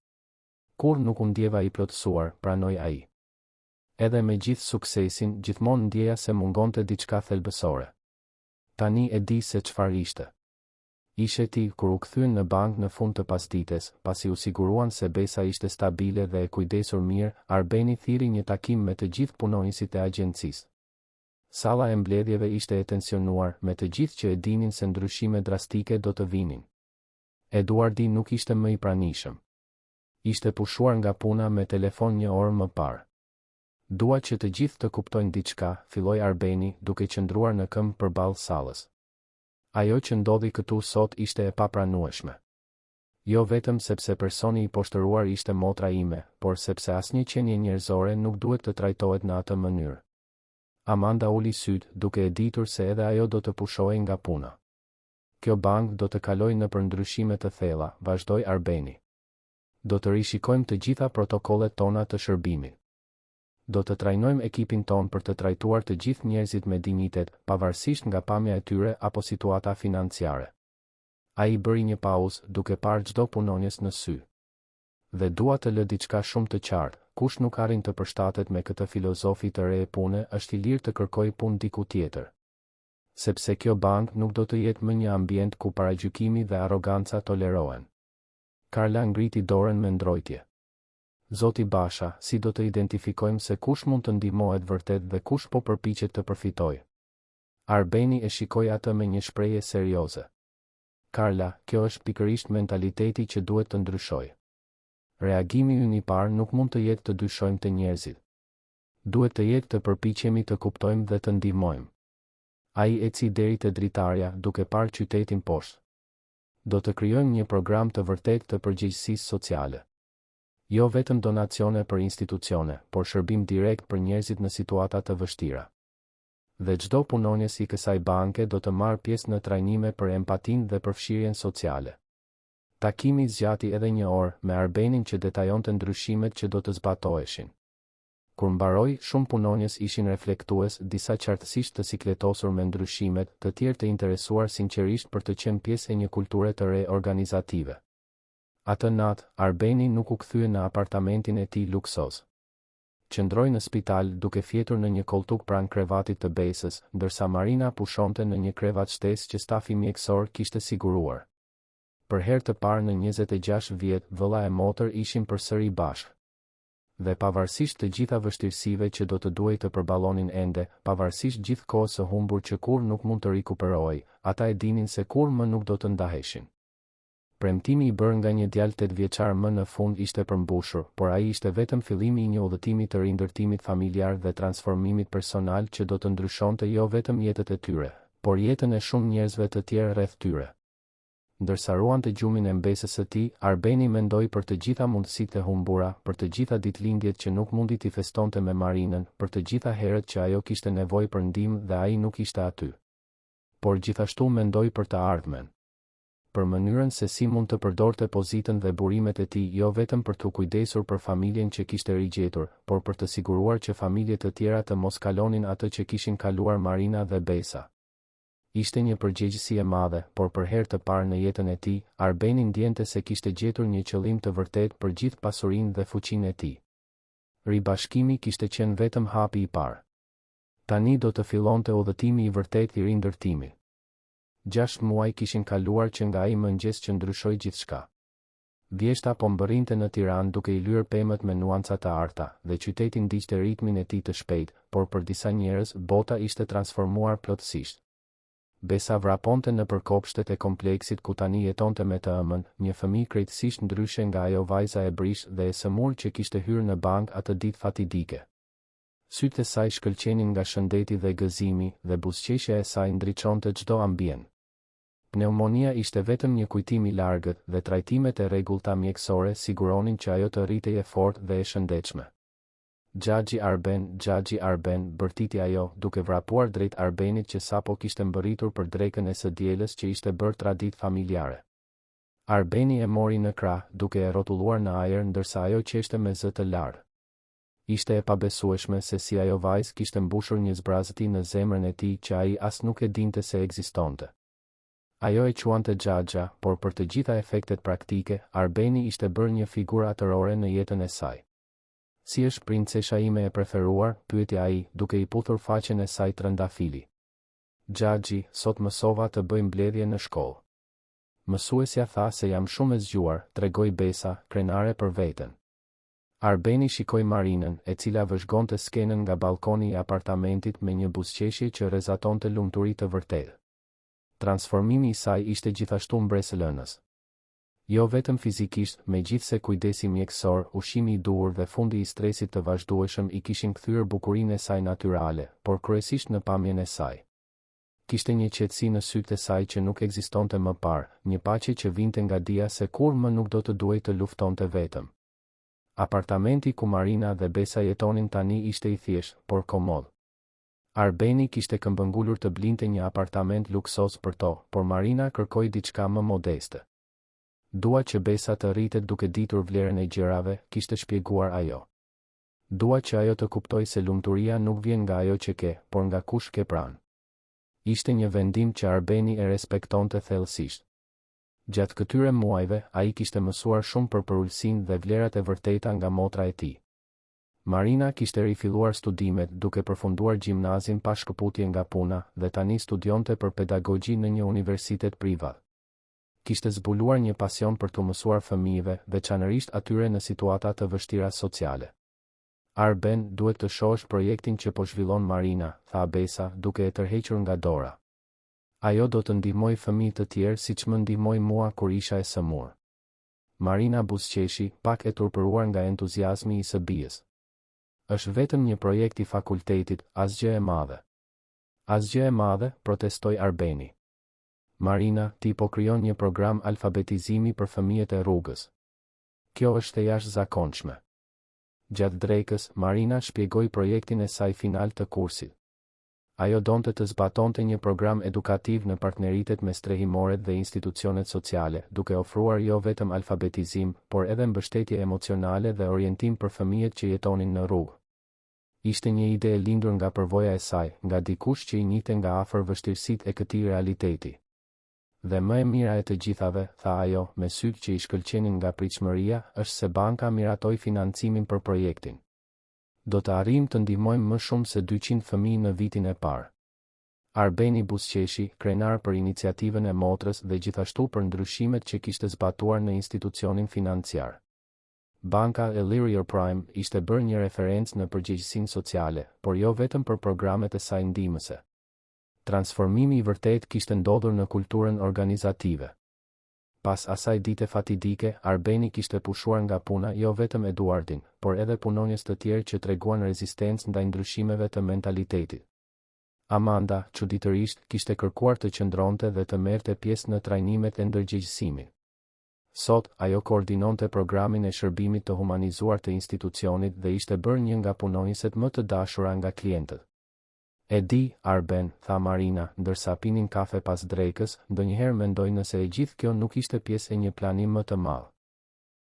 Kur nuk u ndjeva i plotësuar, pranoi ai. Edhe me gjithë suksesin, gjithmonë ndjeja se mungonte diçka thelbësore. Tani e di se çfarë ishte. Ishe ti kur u kthyen në bankë në fund të pasdites, pasi u siguruan se besa ishte stabile dhe e kujdesur mirë, Arbeni thiri një takim me të gjithë punonjësit e agjencisë. Salla e mbledhjeve ishte e tensionuar, me të gjithë që e dinin se ndryshime drastike do të vinin. Eduardi nuk ishte më i pranishëm. Ishte pushuar nga puna me telefon një orë më parë. Dua që të gjithë të kuptojnë diçka, filloi Arbeni, duke qëndruar në këmbë përballë sallës. Ajo që ndodhi këtu sot ishte e papranueshme. Jo vetëm sepse personi i poshtëruar ishte motra ime, por sepse asnjë qenie njerëzore nuk duhet të trajtohet në atë mënyrë. Amanda uli syt, duke e ditur se edhe ajo do të pushohej nga puna. Kjo bankë do të kalojë nëpër ndryshime të thella, vazhdoi Arbeni. Do të rishikojmë të gjitha protokollet tona të shërbimit. Do të trajnojmë ekipin ton për të trajtuar të gjithë njerëzit me dinjitet, pavarësisht nga pamja e tyre apo situata financiare. Ai bëri një pauzë, duke parë çdo punonjës në sy. Dhe dua të lë diçka shumë të qartë, kush nuk arrin të përshtatet me këtë filozofi të re e pune, është i lirë të kërkojë punë diku tjetër. Sepse kjo bankë nuk do të jetë më një ambient ku paragjykimi dhe arroganca tolerohen. Karla ngriti dorën me ndrojtje. Zoti Basha, si do të identifikojmë se kush mund të ndihmohet vërtet dhe kush po përpiqet të përfitojë? Arbeni e shikoi atë me një shprehje serioze. Karla, kjo është pikërisht mentaliteti që duhet të ndryshojë. Reagimi ynë i parë nuk mund të jetë të dyshojmë të njerëzit. Duhet të jetë të përpiqemi të kuptojmë dhe të ndihmojmë. Ai eci deri te dritarja, duke parë qytetin poshtë. Do të krijojmë një program të vërtetë të përgjegjësisë sociale. Jo vetëm donacione për institucione, por shërbim direkt për njerëzit në situata të vështira. Dhe çdo punonjës i kësaj banke do të marrë pjesë në trajnime për empatinë dhe përfshirjen sociale. Takimi zgjati edhe një orë, me Arbenin që detajonte ndryshimet që do të zbatoheshin. Kur mbaroi, shumë punonjës ishin reflektues, disa qartësisht të sikletosur me ndryshimet, të tjerë të interesuar sinqerisht për të qenë pjesë e një kulture të re organizative. Atë natë, Arbeni nuk u kthye në apartamentin e tij luksoz. Qëndroi në spital duke fjetur në një koltuk pranë krevatit të besës, ndërsa Marina pushonte në një krevat shtesë që stafi mjekësor kishte siguruar. Për herë të parë në 26 vjet, vëlla e motër ishin përsëri bashkë. Dhe pavarësisht të gjitha vështirësive që do të duhej të përballonin ende, pavarësisht gjithë kohës së humbur që kur nuk mund të rikuperohej, ata e dinin se kur më nuk do të ndaheshin. Premtimi i bërë nga një djalë 8 vjeçar më në fund ishte përmbushur, por ai ishte vetëm fillimi i një udhëtimi të rindërtimit familjar dhe transformimit personal që do të ndryshonte jo vetëm jetët e tyre, por jetën e shumë njerëzve të tjerë rreth tyre. Ndërsa ruante gjumin e mbesës së tij, Arbeni mendoi për të gjitha mundësitë e humbura, për të gjitha ditëlindjet që nuk mundi t'i festonte me Marinën, për të gjitha herët që ajo kishte nevojë për ndihmë dhe ai nuk ishte aty. Por gjithashtu mendoi për të ardhmen. Për mënyrën se si mund të përdorte pozitën dhe burimet e tij jo vetëm për të kujdesur për familjen që kishte rigjetur, por për të siguruar që familje të tjera të mos kalonin atë që kishin kaluar Marina dhe Besa. Ishte një përgjegjësi e madhe, por për herë të parë në jetën e tij, Arbeni ndjente se kishte gjetur një qëllim të vërtet për gjithë pasurinë dhe fuqinë e tij. Ribashkimi kishte qenë vetëm hapi i parë. Tani do të fillonte udhëtimi i vërtet i rindërtimit. 6 muaj kishin kaluar që nga ai mëngjes që ndryshoi gjithçka. Vjeshta po mbërrinte në Tiranë duke i lyer pemët me nuanca të arta, dhe qyteti ndiqte ritmin e tij të shpejt, por për disa njerëz bota ishte transformuar plotësisht. Besa vraponte në përkopshtet e kompleksit ku tani jetonte me të ëmën, një fëmijë krejtësisht ndryshe nga ajo vajza e brish dhe e sëmur që kishte hyrë në bank atë ditë fatidike. Sytë e saj shkëlqenin nga shëndeti dhe gëzimi, dhe buzëqeshja e saj ndriçonte çdo ambient. Pneumonia ishte vetëm një kujtim i largët dhe trajtimet e rregullta mjekësore siguronin që ajo të rritej e fortë dhe e shëndetshme. Xhaxhi Arben, bërtiti ajo, duke vrapuar drejt Arbenit që sapo kishte mbërritur për drekën e së dielës që ishte bërë traditë familjare. Arbeni e mori në krah, duke e rrotulluar në ajër ndërsa ajo qeshte me zë të larë. Ishte e pabesueshme se si ajo vajzë kishte mbushur një zbrazëti në zemrën e tij që ai as nuk e dinte se ekzistonte. Ajo e quante Xhaxha, por për të gjitha efektet praktike, Arbeni ishte bërë një figurë atërore në jetën e saj. Si është princesha ime e preferuar, pyeti ai, duke i puthur faqen e saj trëndafili. Xhaxhi, sot mësova të bëj mbledhje në shkollë. Mësuesja tha se jam shumë e zgjuar, tregoi Besa, krenare për veten. Arbeni shikoi Marinën, e cila vëzhgonte skenën nga balkoni i apartamentit me një buzëqeshje që rrezatonte lumturi të vërtetë. Transformimi i saj ishte gjithashtu mbresëlënës. Jo vetëm fizikisht, megjithse kujdesi mjekësor, ushqimi i duhur dhe fundi i stresit të vazhdueshëm i kishin kthyer bukurinë e saj natyrale, por kryesisht në pamjen e saj. Kishte një qetësi në sytë e saj që nuk ekzistonte më parë, një paqe që vinte nga dia se kur më nuk do të duhej të luftonte vetëm. Apartamenti ku Marina dhe Besa jetonin tani ishte i thjeshtë, por komod. Arbeni kishte këmbëngulur të blinte një apartament luksos për to, por Marina kërkoi diçka më modeste. Dua që Besa të rritet duke ditur vlerën e gjërave, kishte shpjeguar ajo. Dua që ajo të kuptoj se lumturia nuk vjen nga ajo që ke, por nga kush ke pranë. Ishte një vendim që Arbeni e respektonte thellësisht. Gjatë këtyre muajve, ai kishte mësuar shumë për përullsinë dhe vlerat e vërteta nga motra e tij. Marina kishte rifilluar studimet duke përfunduar gjimnazin pa shkëputje nga puna dhe tani studionte për pedagogji në një universitet privat. Kishte zbuluar një pasion për të mësuar fëmijëve, veçanërisht atyre në situata të vështira sociale. Arben, duhet të shohësh projektin që po zhvillon Marina, tha Besa, duke e tërhequr nga dora. Ajo do të ndihmoj fëmijë të tjerë siç më ndihmoi mua kur isha e sëmur. Marina buzëqeshi, pak e turpëruar nga entuziazmi i së bijës. Është vetëm një projekt i fakultetit, asgjë e madhe. Asgjë e madhe, protestoi Arbeni. Marina, ti po krijon një program alfabetizimi për fëmijët e rrugës. Kjo është e jashtëzakonshme. Gjatë drekës, Marina shpjegoi projektin e saj final të kursit. Ajo donte të zbatonte një program edukativ në partneritet mes trehimoret dhe institucionet sociale, duke ofruar jo vetëm alfabetizim, por edhe mbështetje emocionale dhe orientim për fëmijët që jetonin në rrugë. Ishte një ide e lindur nga përvoja e saj, nga dikush që i njihte nga afër vështirësitë e këtij realiteti. Dhe më e mira e të gjithave, tha ajo, me sytë që i shkëlqenin nga pritshmëria, është se banka miratoi financimin për projektin. Do të arrijmë të ndihmojmë më shumë se 200 fëmijë në vitin e parë. Arbeni buzëqeshi, krenar për iniciativën e motrës dhe gjithashtu për ndryshimet që kishte zbatuar në institucionin financiar. Banka Illyria Prime ishte bërë një referencë në përgjegjësinë sociale, por jo vetëm për programet e saj ndihmëse. Transformimi i vërtet kishte ndodhur në kulturën organizative. Pas asaj dite fatidike, Arbeni kishte pushuar nga puna jo vetëm Eduardin, por edhe punonjës të tjerë që treguan rezistencë ndaj ndryshimeve të mentalitetit. Amanda, çuditërisht, kishte kërkuar të qëndronte dhe të merrte pjesë në trajnimet e ndërgjegjësimit. Sot, ajo koordinonte programin e shërbimit të humanizuar të institucionit dhe ishte bërë një nga punonjësit më të dashura nga klientët. E di, Arben, tha Marina, ndërsa pinin kafe pas drekës, ndonjëherë mendoj nëse e gjithë kjo nuk ishte pjesë e një planim më të madh.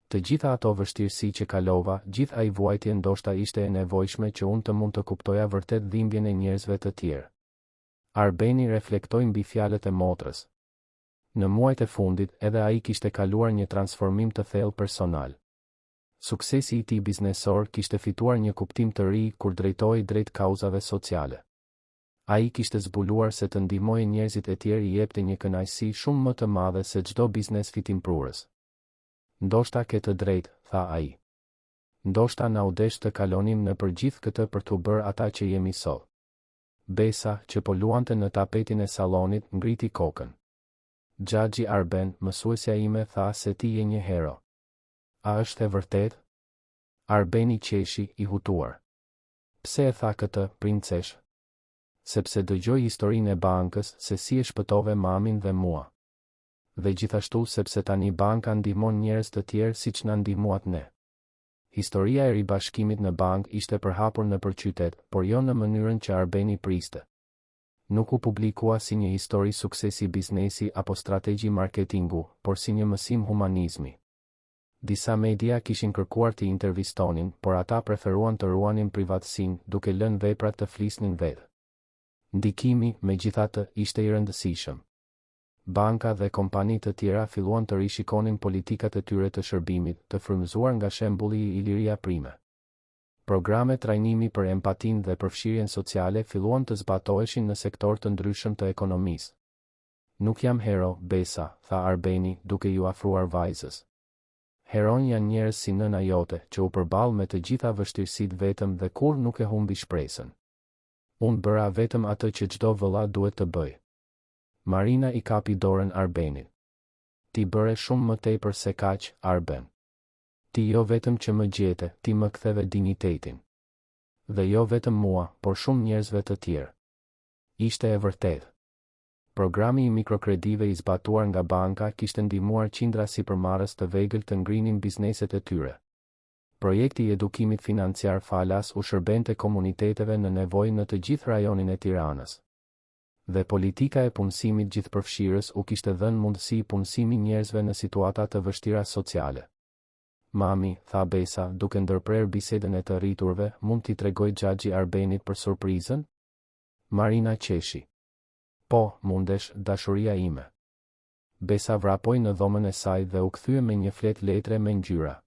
Të gjitha ato vështirësi që kalova, gjithë ai vuajtje ndoshta ishte e nevojshme që unë të mund të kuptoja vërtet dhimbjen e njerëzve të tjerë. Arbeni reflektoi mbi fjalët e motrës. Në muajt e fundit, edhe ai kishte kaluar një transformim të thellë personal. Suksesi i tij biznesor kishte fituar një kuptim të ri kur drejtohej drejt kauzave sociale. Ai kishte zbuluar se të ndihmojë njerëzit e tjerë i jepte një kënaqësi shumë më të madhe se çdo biznes fitimprurës. Ndoshta ke të drejtë, tha ai. Ndoshta na u desh të kalonim në përgjithë këtë për t'u bërë ata që jemi sot. Besa, që po luante në tapetin e sallonit, ngriti kokën. Xhaxhi Arben, mësuesja ime, tha se ti je një hero. A është e vërtet? Arbeni qeshi, i hutuar. Pse e tha këtë, princesh? Sepse dëgjoj historinë e bankës, se si e shpëtove mamin dhe mua. Dhe gjithashtu sepse tani banka ndihmon njerëz të tjerë siç na ndihmuat ne. Historia e ribashkimit në bank ishte përhapur nëpër qytet, por jo në mënyrën që Arbeni priste. Nuk u publikua si një histori suksesi biznesi apo strategji marketingu, por si një mësim humanizmi. Disa media kishin kërkuar të intervistonin, por ata preferuan të ruanin privatësinë, duke lënë veprat të flisnin vetë. Ndikimi, megjithatë, ishte i rëndësishëm. Banka dhe kompani të tjera filluan të rishikonin politikat e tyre të shërbimit, të frymëzuar nga shembulli i Iliria Prime. Programe trajnimi për empatinë dhe përfshirjen sociale filluan të zbatoheshin në sektor të ndryshëm të ekonomisë. Nuk jam hero, Besa, tha Arbeni, duke ju afruar vajzës. Heron janë njerëz si nëna jote, që u përball me të gjitha vështirësitë vetëm dhe kur nuk e humbi shpresën. Unë bëra vetëm atë që çdo vëlla duhet të bëjë. Marina i kapi dorën Arbenit. Ti bëre shumë më tepër se kaq, Arben. Ti jo vetëm që më gjete, ti më ktheve dinjitetin. Dhe jo vetëm mua, por shumë njerëzve të tjerë. Ishte e vërtetë. Programi i mikrokredive i zbatuar nga banka kishte ndihmuar qindra sipërmarrës të vegël të ngrinin bizneset e tyre. Projekti i edukimit financiar falas u shërbente komuniteteve në nevojë në të gjithë rajonin e Tiranës. Dhe politika e punësimit gjithëpërfshirës u kishte dhënë mundësi punësimi njerëzve në situata të vështira sociale. Mami, tha Besa, duke ndërprer bisedën e të rriturve, mund t'i tregoj Xhaxhi Arbenit për surprizën? Marina qeshi. Po, mundesh, dashuria ime. Besa vrapoi në dhomën e saj dhe u kthye me një flet letre me ngjyra.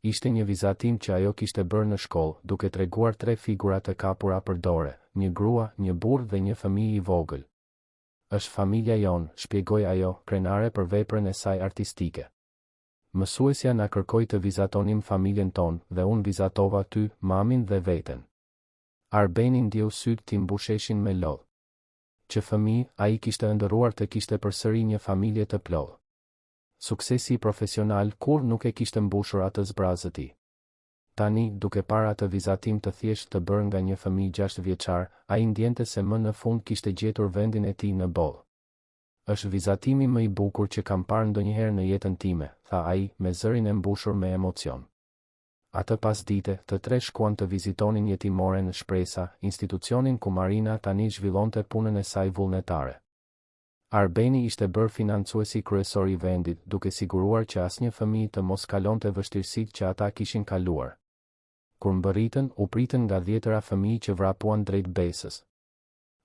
Ishte një vizatim që ajo kishte bërë në shkollë, duke treguar 3 figura të kapura për dore, një grua, një burr dhe një fëmijë i vogël. Është familja jon, shpjegoi ajo, krenare për veprën e saj artistike. Mësuesja na kërkoi të vizatonim familjen tonë dhe unë vizatova ty, mamin dhe veten. Arbeni ndjeu sytë ti mbusheshin me lodh. Që fëmijë, ai kishte ëndërruar të kishte përsëri një familje të plotë. Suksesi profesional kur nuk e kishte mbushur atë zbrazët i. Tani, duke parë atë vizatim të thjesht të bërë nga një fëmijë 6 vjeçar, ai ndjente se më në fund kishte gjetur vendin e tij në botë. Është vizatimi më i bukur që kam parë ndonjëherë në jetën time, tha ai, me zërin e mbushur me emocion. Atë pasdite, të 3 shkuan të vizitonin jetimore në Shpresa, institucionin ku Marina tani zhvillonte punën e saj vullnetare. Arbeni ishte bërë financuesi kryesor i vendit, duke siguruar që asnjë fëmijë të mos kalonte vështirësitë që ata kishin kaluar. Kur mbërritën, u pritën nga 10 fëmijë që vrapuan drejt Besës.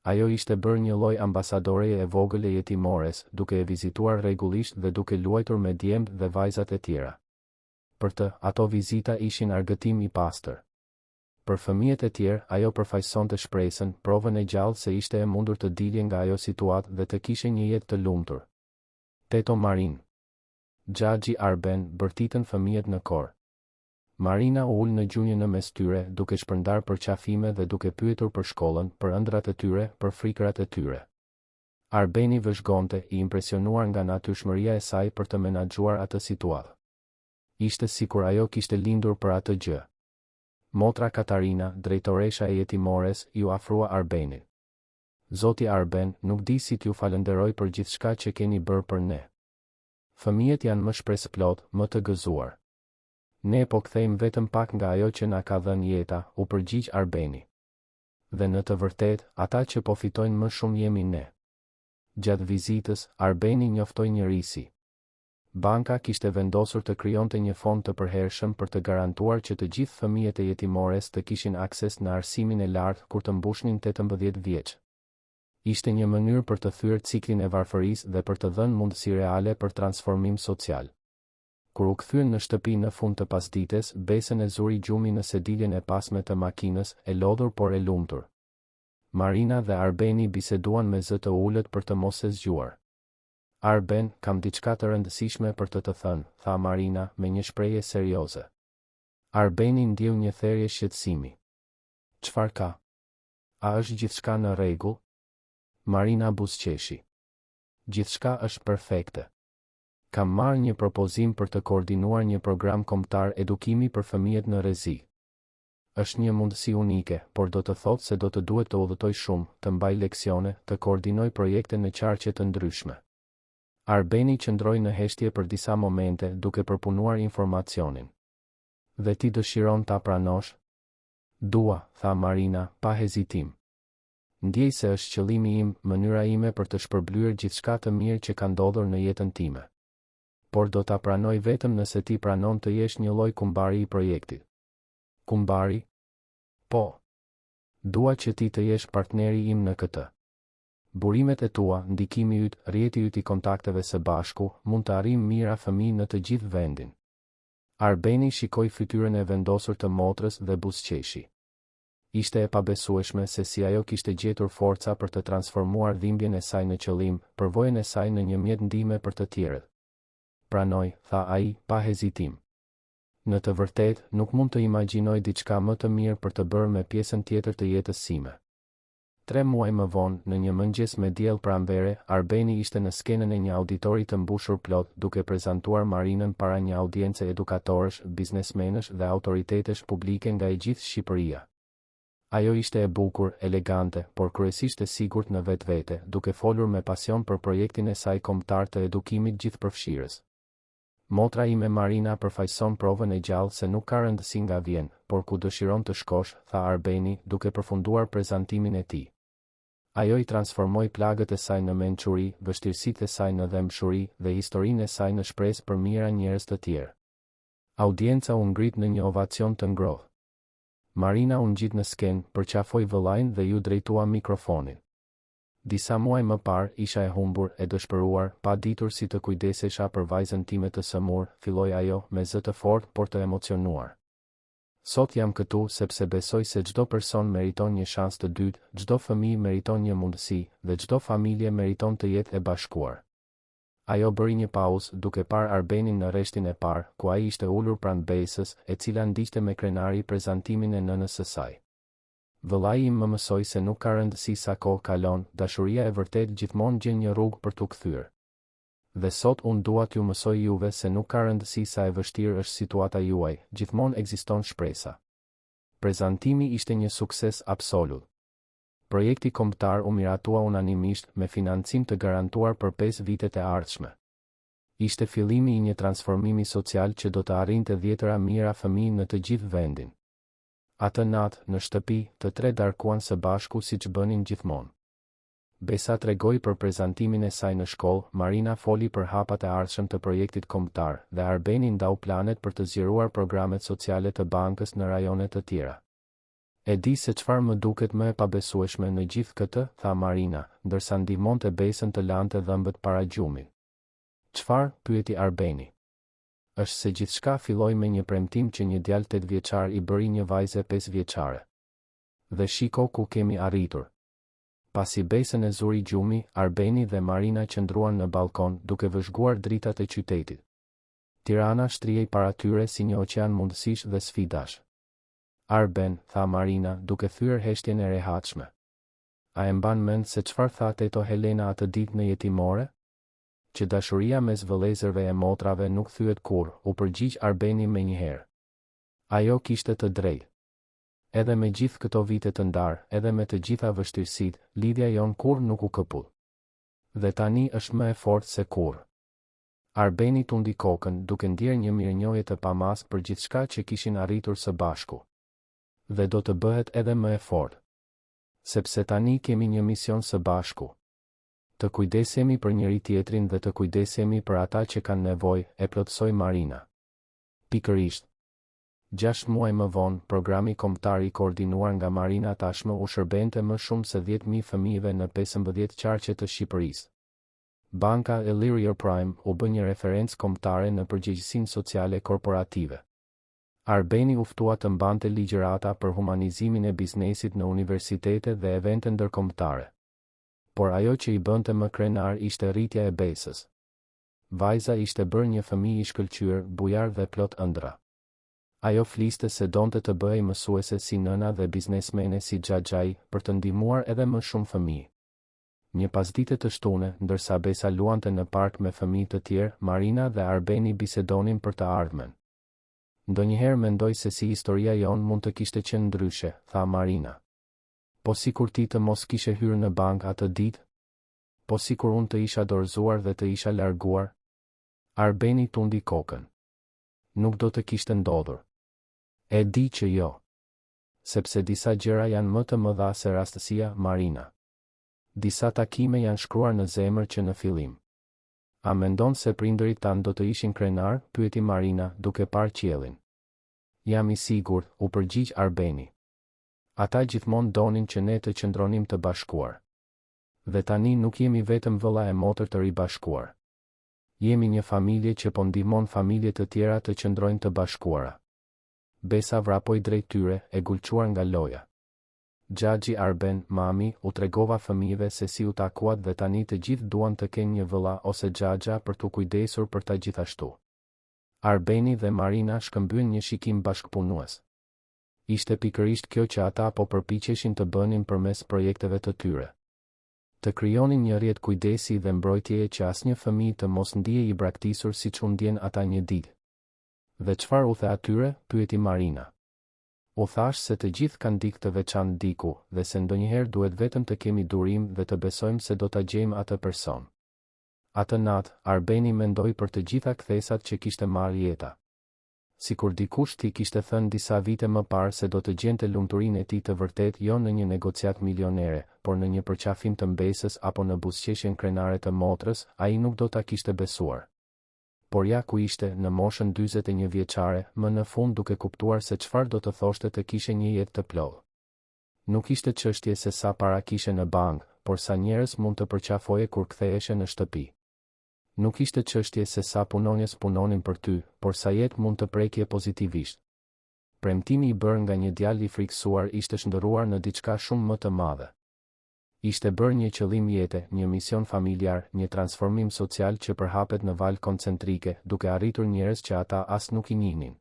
Ajo ishte bërë një lloj ambasadoreje e vogël e jetimores, duke e vizituar rregullisht dhe duke luajtur me djemt dhe vajzat e tjera. Për të, ato vizita ishin argëtim i pastër. Për fëmijët e tjerë, ajo përfaqësonte shpresën, provën e gjallë se ishte e mundur të dilje nga ajo situatë dhe të kishe një jetë të lumtur. Teto Marin. Xhaxhi Arben bërtitën fëmijët në kor. Marina u ul në gjunjë në mes tyre, duke shpërndar përqafime dhe duke pyetur për shkollën, për ëndrat e tyre, për frikrat e tyre. Arbeni vëzhgonte, i impresionuar nga natyrshmëria e saj për të menaxhuar atë situatë. Ishte sikur ajo kishte lindur për atë gjë. Motra Katarina, drejtoresha e jetimores, ju afrua Arbenit. Zoti Arben, nuk di si t'ju falenderoj për gjithçka që keni bërë për ne. Fëmijët janë më shpresëplot, më të gëzuar. Ne po kthejmë vetëm pak nga ajo që na ka dhënë jeta, u përgjigj Arbeni. Dhe në të vërtetë, ata që po fitojnë më shumë jemi ne. Gjatë vizitës, Arbeni njoftoi një risi. Banka kishte vendosur të krijonte një fond të përhershëm për të garantuar që të gjithë fëmijët e jetimores të kishin akses në arsimin e lartë kur të mbushnin 18 vjeç. Ishte një mënyrë për të thyer ciklin e varfërisë dhe për të dhënë mundësi reale për transformim social. Kur u kthyen në shtëpi në fund të pasdites, Besën e zuri gjumi në sediljen e pasme të makinës, e lodhur por e lumtur. Marina dhe Arbeni biseduan me zë të ulët për të mos e zgjuar. Arben, kam diçka të rëndësishme për të thënë, tha Marina me një shprehje serioze. Arbeni ndjeu një therrje shqetësimi. Çfarë ka? A është gjithçka në rregull? Marina buzëqeshi. Gjithçka është perfekte. Kam marrë një propozim për të koordinuar një program kombëtar edukimi për fëmijët në rrezik. Është një mundësi unike, por do të thotë se do të duhet të udhëtoj shumë, të mbaj leksione, të koordinoj projekte në qarqe të ndryshme. Arbeni qëndroi në heshtje për disa momente duke përpunuar informacionin. Dhe ti dëshiron ta pranosh? Dua, tha Marina, pa hezitim. Ndjej se është qëllimi im, mënyra ime për të shpërblyer gjithçka të mirë që ka ndodhur në jetën time. Por do ta pranoj vetëm nëse ti pranon të jesh një lloj kumbari i projektit. Kumbari? Po. Dua që ti të jesh partneri im në këtë. Burimet e tua, ndikimi yt, rrjeti yt i kontakteve së bashku, mund të arrijmë mira fëmijë në të gjithë vendin. Arbeni shikoi fytyrën e vendosur të motrës dhe buzëqeshi. Ishte e pabesueshme se si ajo kishte gjetur forca për të transformuar dhimbjen e saj në qëllim, përvojën e saj në një mjet ndihme për të tjerët. Pranoj, tha ai, pa hezitim. Në të vërtetë, nuk mund të imagjinoj diçka më të mirë për të bërë me pjesën tjetër të jetës sime. 3 muaj më vonë, në një mëngjes me diell pranvere, Arbeni ishte në skenën e një auditori të mbushur plot, duke prezantuar Marinën para një audiencë edukatorësh, biznesmenësh dhe autoritetesh publike nga e gjithë Shqipëria. Ajo ishte e bukur, elegante, por kryesisht e sigurt në vetvete, duke folur me pasion për projektin e saj kombëtar të edukimit gjithëpërfshirës. Motra ime Marina përfaqëson provën e gjallë se nuk ka rëndësi nga vjen, por ku dëshiron të shkosh, tha Arbeni, duke përfunduar prezantimin e tij. Ajo i transformoi plagët e saj në mençuri, vështirësitë e saj në dhëmshuri dhe historinë e saj në shpresë për mira njerëz të tjerë. Audienca u ngrit në një ovacion të ngrohtë. Marina u ngjit në skenë, përqafoi vëllain dhe ju drejtua mikrofonin. Disa muaj më parë, isha e humbur, e dëshpëruar, pa ditur si të kujdesesha për vajzën time të sëmur, filloi ajo, me zë të fortë por të emocionuar. Sot jam këtu sepse besoj se çdo person meriton një shans të dytë, çdo fëmijë meriton një mundësi, dhe çdo familje meriton të jetë e bashkuar. Ajo bëri një pauzë, duke parë Arbenin në rreshtin e parë, ku ai ishte ulur pranë Besës, e cila ndiqte me krenari prezantimin e nënës së saj. Vëllai im më mësoi se nuk ka rëndësi sa kohë kalon, dashuria e vërtetë gjithmonë gjen një rrugë për t'u kthyer. Dhe sot unë dua t'ju mësoj juve se nuk ka rëndësi sa e vështirë është situata juaj, gjithmonë ekziston shpresa. Prezantimi ishte një sukses absolut. Projekti kombëtar u miratua unanimisht me financim të garantuar për 5 vitet e ardhshme. Ishte fillimi i një transformimi social që do të arrinte 10 mijëra fëmijë në të gjithë vendin. Atë natë, në shtëpi, të 3 darkuan së bashku siç bënin gjithmonë. Besa tregoi për prezantimin e saj në shkollë, Marina foli për hapat e ardhshëm të projektit kombëtar dhe Arbeni ndau planet për të zgjeruar programet sociale të bankës në rajone të tjera. E di se çfarë më duket më e pabesueshme në gjithë këtë, tha Marina, ndërsa ndihmonte Besën të lante dhëmbët para gjumit. Çfarë? Pyeti Arbeni. Është se gjithçka filloi me një premtim që një djalë 8 vjeçar i bëri një vajze 5 vjeçare. Dhe shiko ku kemi arritur. Pasi Besën e zuri gjumi, Arbeni dhe Marina qëndruan në balkon duke vëzhguar dritat e qytetit. Tirana shtrihej para tyre si një oqean mundësish dhe sfidash. Arben, tha Marina, duke thyer heshtjen e rehatshme. A e mban mend se çfarë tha teto Helena atë ditë në jetimore? Që dashuria mes vëllezërve e motrave nuk thyet kurrë, u përgjigj Arbeni menjëherë. Ajo kishte të drejtë. Edhe me gjithë këto vite të ndarë, edhe me të gjitha vështirësitë, lidhja jon kurrë nuk u këpull. Dhe tani është më e fortë se kurrë. Arbeni tundi kokën, duke ndjerë një mirënjohje të pamaskë për gjithçka që kishin arritur së bashku. Dhe do të bëhet edhe më e fortë. Sepse tani kemi një mision së bashku. Të kujdesemi për njëri tjetrin dhe të kujdesemi për ata që kanë nevojë, e plotësoi Marina. Pikërisht. 6 muaj më vonë, programi kombëtar i koordinuar nga Marina tashmë u shërbente më shumë se 10.000 fëmijëve në 15 qarqe të Shqipërisë. Banka Illyria Prime u bë një referencë kombëtare në përgjegjësinë sociale korporative. Arbeni u ftua të mbante ligjërata për humanizimin e biznesit në universitete dhe evente ndërkombëtare. Por ajo që i bënte më krenar ishte rritja e besës. Vajza ishte bërë një fëmijë i shkëlqyer, bujar dhe plot ëndra. Ajo fliste se donte të bëhej mësuese si nëna dhe biznesmene si Xhaxhai për të ndihmuar edhe më shumë fëmijë. Një pasdite të shtune, ndërsa Besa luante në park me fëmijë të tjerë, Marina dhe Arbeni bisedonin për të ardhmen. Ndonjëherë mendoj se si historia jon mund të kishte qenë ndryshe, tha Marina. Po sikur ti të mos kishe hyrë në bank atë ditë? Po sikur unë të isha dorëzuar dhe të isha larguar? Arbeni tundi kokën. Nuk do të kishte ndodhur. E di që jo. Sepse disa gjëra janë më të mëdha se rastësia, Marina. Disa takime janë shkruar në zemër që në fillim. A mendon se prindërit tanë do të ishin krenar? Pyeti Marina, duke parë qiellin. Jam i sigurt, u përgjigj Arbeni. Ata gjithmonë donin që ne të qëndronim të bashkuar. Dhe tani nuk jemi vetëm vëlla e motër të ribashkuar. Jemi një familje që po ndihmon familje të tjera të qëndrojnë të bashkuara. Besa vrapoi drejt tyre, e gulquar nga loja. Xhaxhi Arben, mami, u tregova fëmijëve se si u takuat dhe tani të gjithë duan të kenë një vëlla ose xhaxha për t'u kujdesur për ta gjithashtu. Arbeni dhe Marina shkëmbyen një shikim bashkëpunues. Ishte pikërisht kjo që ata po përpiqeshin të bënin përmes projekteve të tyre. Të krijonin një rrjet kujdesi dhe mbrojtjeje që asnjë fëmijë të mos ndihej i braktisur siç u ndjen ata një ditë. Dhe çfarë u the atyre? Pyeti Marina. U thash se të gjithë kanë dikë të veçantë diku dhe se ndonjëherë duhet vetëm të kemi durim dhe të besojmë se do ta gjejmë atë person. Atë natë, Arbeni mendoi për të gjitha kthesat që kishte marrë jeta. Sikur dikush t'i kishte thënë disa vite më parë se do të gjente lumturinë e tij të vërtet jo në një negociat milionere, por në një përqafim të mbesës apo në buzëqeshjen krenare të motrës, ai nuk do ta kishte besuar. Por ja ku ishte, në moshën 41 vjeçare, më në fund duke kuptuar se çfarë do të thoshte të kishe një jetë të plotë. Nuk ishte çështje se sa para kishe në bank, por sa njerëz mund të përqafoje kur ktheheshe në shtëpi. Nuk ishte çështje se sa punonjës punonin për ty, por sa jetë mund të prekje pozitivisht. Premtimi i bërë nga një djalë i frikësuar ishte shndërruar në diçka shumë më të madhe. Ishte bërë një qëllim jete, një mision familjar, një transformim social që përhapet në valë koncentrike, duke arritur njerëz që ata as nuk i njihnin.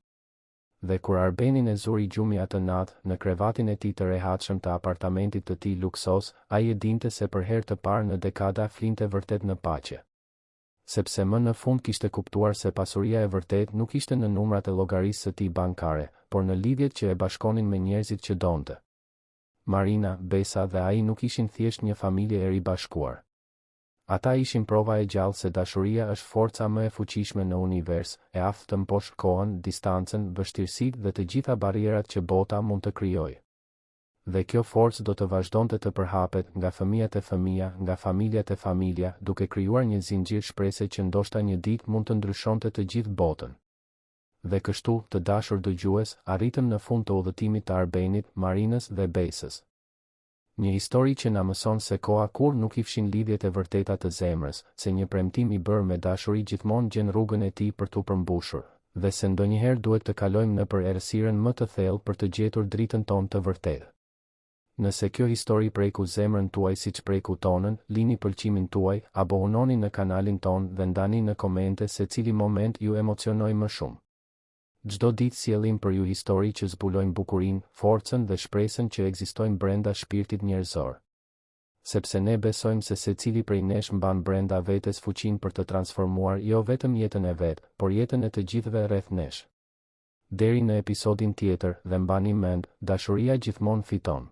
Dhe kur Arbenin e zuri gjumi atë natë, në krevatin e tij të rehatshëm të apartamentit të tij luksos, ai e dinte se për herë të parë në dekada flinte vërtet në paqe. Sepse më në fund kishte kuptuar se pasuria e vërtet nuk ishte në numrat e llogarisë së tij bankare, por në lidhjet që e bashkonin me njerëzit që donte. Marina, Besa dhe ai nuk ishin thjesht një familje e ribashkuar. Ata ishin prova e gjallë se dashuria është forca më e fuqishme në univers, e aftë të mposh kohën, distancën, vështirësitë dhe të gjitha barrierat që bota mund të krijojë. Dhe kjo forcë do të vazhdonte të përhapet nga fëmijat e fëmija, nga familjet e familja, duke krijuar një zinxhir shprese që ndoshta një ditë mund të ndryshonte të gjithë botën. Dhe kështu, të dashur dëgjues, arritëm në fund të udhëtimit të Arbenit, Marinës dhe Besës. Një histori që na mëson se koha kur nuk i fshin lidhjet e vërteta të zemrës, se një premtim i bërë me dashuri gjithmonë gjen rrugën e tij për t'u përmbushur, dhe se ndonjëherë duhet të kalojmë nëpër errësirën më të thellë për të gjetur dritën tonë të vërtetë. Nëse kjo histori preku zemrën tuaj siç preku tonën, lini pëlqimin tuaj, abononi në kanalin ton dhe ndani në komente se cili moment ju emocionoi më shumë. Çdo ditë sjellim për ju histori që zbulojnë bukurinë, forcën dhe shpresën që ekzistojnë brenda shpirtit njerëzor. Sepse ne besojmë se secili prej nesh mban brenda vetes fuqinë për të transformuar jo vetëm jetën e vet, por jetën e të gjithëve rreth nesh. Deri në episodin tjetër dhe mbani mend, dashuria gjithmonë fiton.